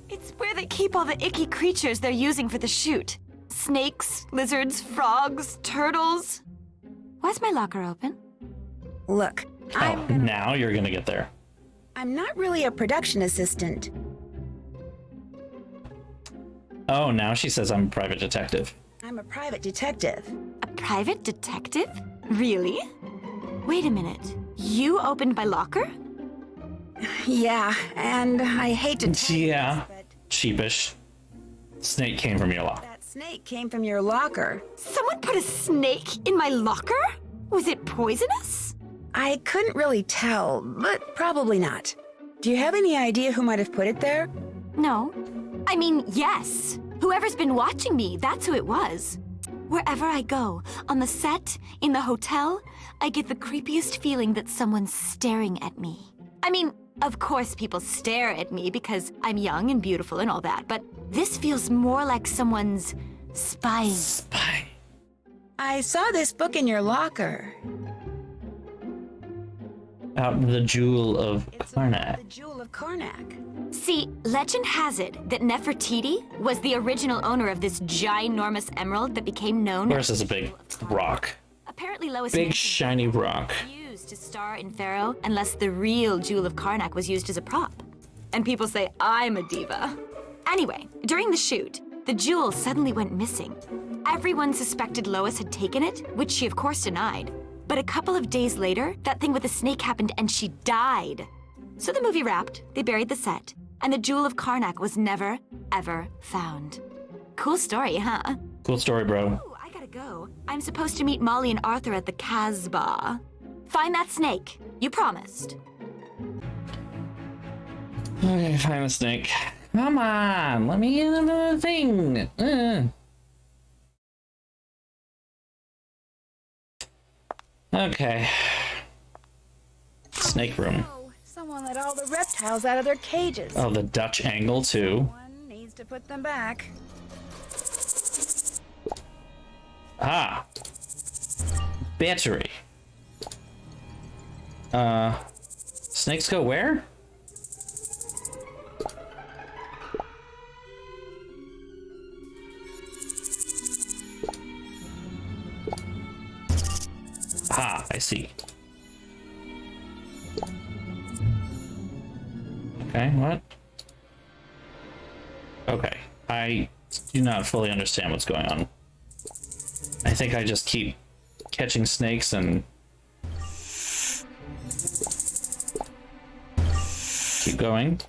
It's where they keep all the icky creatures they're using for the shoot. Snakes, lizards, frogs, turtles. Why's my locker open? Look, now you're gonna get there. I'm not really a production assistant. Oh, now she says I'm a private detective. I'm a private detective. A private detective? Really? Wait a minute. You opened my locker? Yeah, and I hate to tell you this, but Cheapish. Snake came from your locker. that snake came from your locker. Someone put a snake in my locker? Was it poisonous? I couldn't really tell, but probably not. Do you have any idea who might have put it there? No. I mean, yes. Whoever's been watching me, that's who it was. Wherever I go, on the set, in the hotel, I get the creepiest feeling that someone's staring at me. I mean, of course people stare at me because I'm young and beautiful and all that, but this feels more like someone's spying. Spy. I saw this book in your locker. The Jewel of Karnak. The Jewel of Karnak. See, legend has it that Nefertiti was the original owner of this ginormous emerald that became known Of course, it's a big rock. Apparently Lois Big Manson shiny rock. refused to star in Pharaoh unless the real Jewel of Karnak was used as a prop. And people say I'm a diva. Anyway, during the shoot, the jewel suddenly went missing. Everyone suspected Lois had taken it, which she of course denied. But a couple of days later, that thing with the snake happened and she died. So the movie wrapped, they buried the set, and the Jewel of Karnak was never, ever found. Cool story, huh? Cool story, bro. Ooh, I gotta go. I'm supposed to meet Molly and Arthur at the Casbah. Find that snake. You promised. Okay, find the snake. Come on, let me in another thing. Okay. Snake room. Someone let all the reptiles out of their cages. Oh, the Dutch angle too. One needs to put them back. Ah. Battery. Snakes go where? Ah, I see. Okay, what? Okay, I do not fully understand what's going on. I think I just keep catching snakes and keep going.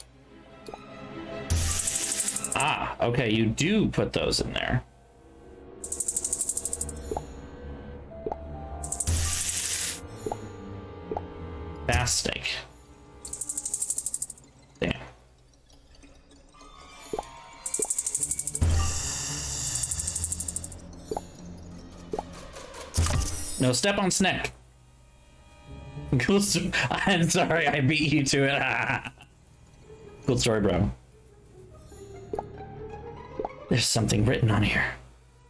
Ah, okay, you do put those in there. Bass snake. Damn. No, step on snake. Cool. I'm sorry, I beat you to it. Cool story, bro. There's something written on here.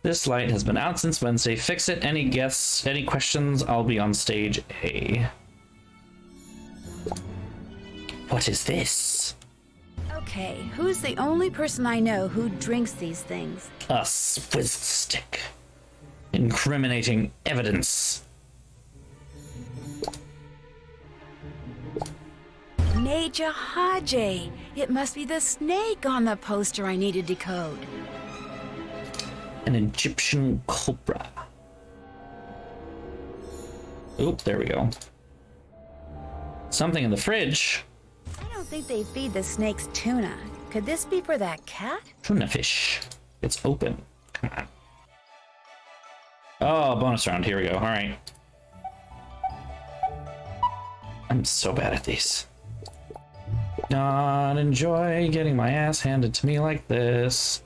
This light has been out since Wednesday. Fix it. Any guests? Any questions? I'll be on stage A. What is this? Okay, who's the only person I know who drinks these things? A swizzle stick. Incriminating evidence. Neja Haje. It must be the snake on the poster I need to decode. An Egyptian cobra. Oop, there we go. Something in the fridge. I don't think they feed the snakes tuna. Could this be for that cat? Tuna fish. It's open. Come on. Oh, bonus round. Here we go. All right. I'm so bad at these. Not enjoy getting my ass handed to me like this.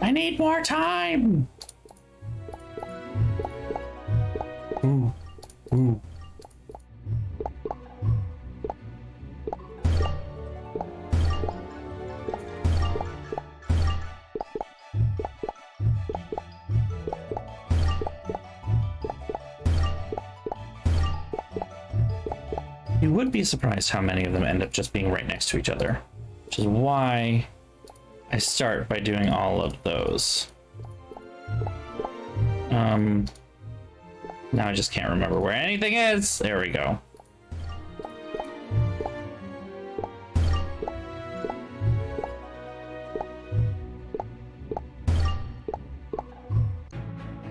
I need more time. Ooh, ooh. You would be surprised how many of them end up just being right next to each other, which is why I start by doing all of those. Now I just can't remember where anything is. There we go.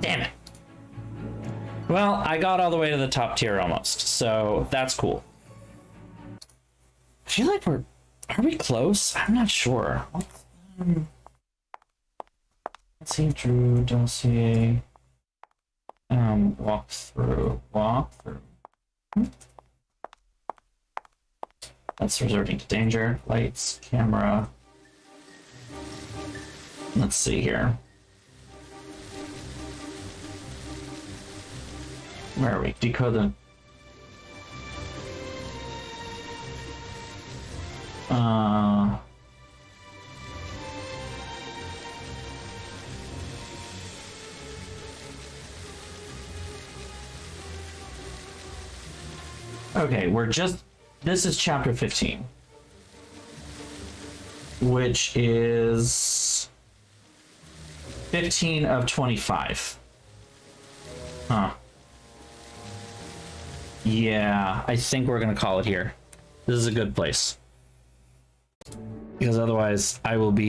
Damn it. Well, I got all the way to the top tier almost, so that's cool. I feel like are we close? I'm not sure. Let's see, Drew, Dossier. Walkthrough. That's resorting to danger. Lights, camera. Let's see here. Where are we? Decode the... Okay, this is chapter 15. Which is 15 of 25. Huh. Yeah, I think we're gonna call it here. This is a good place. Because otherwise I will be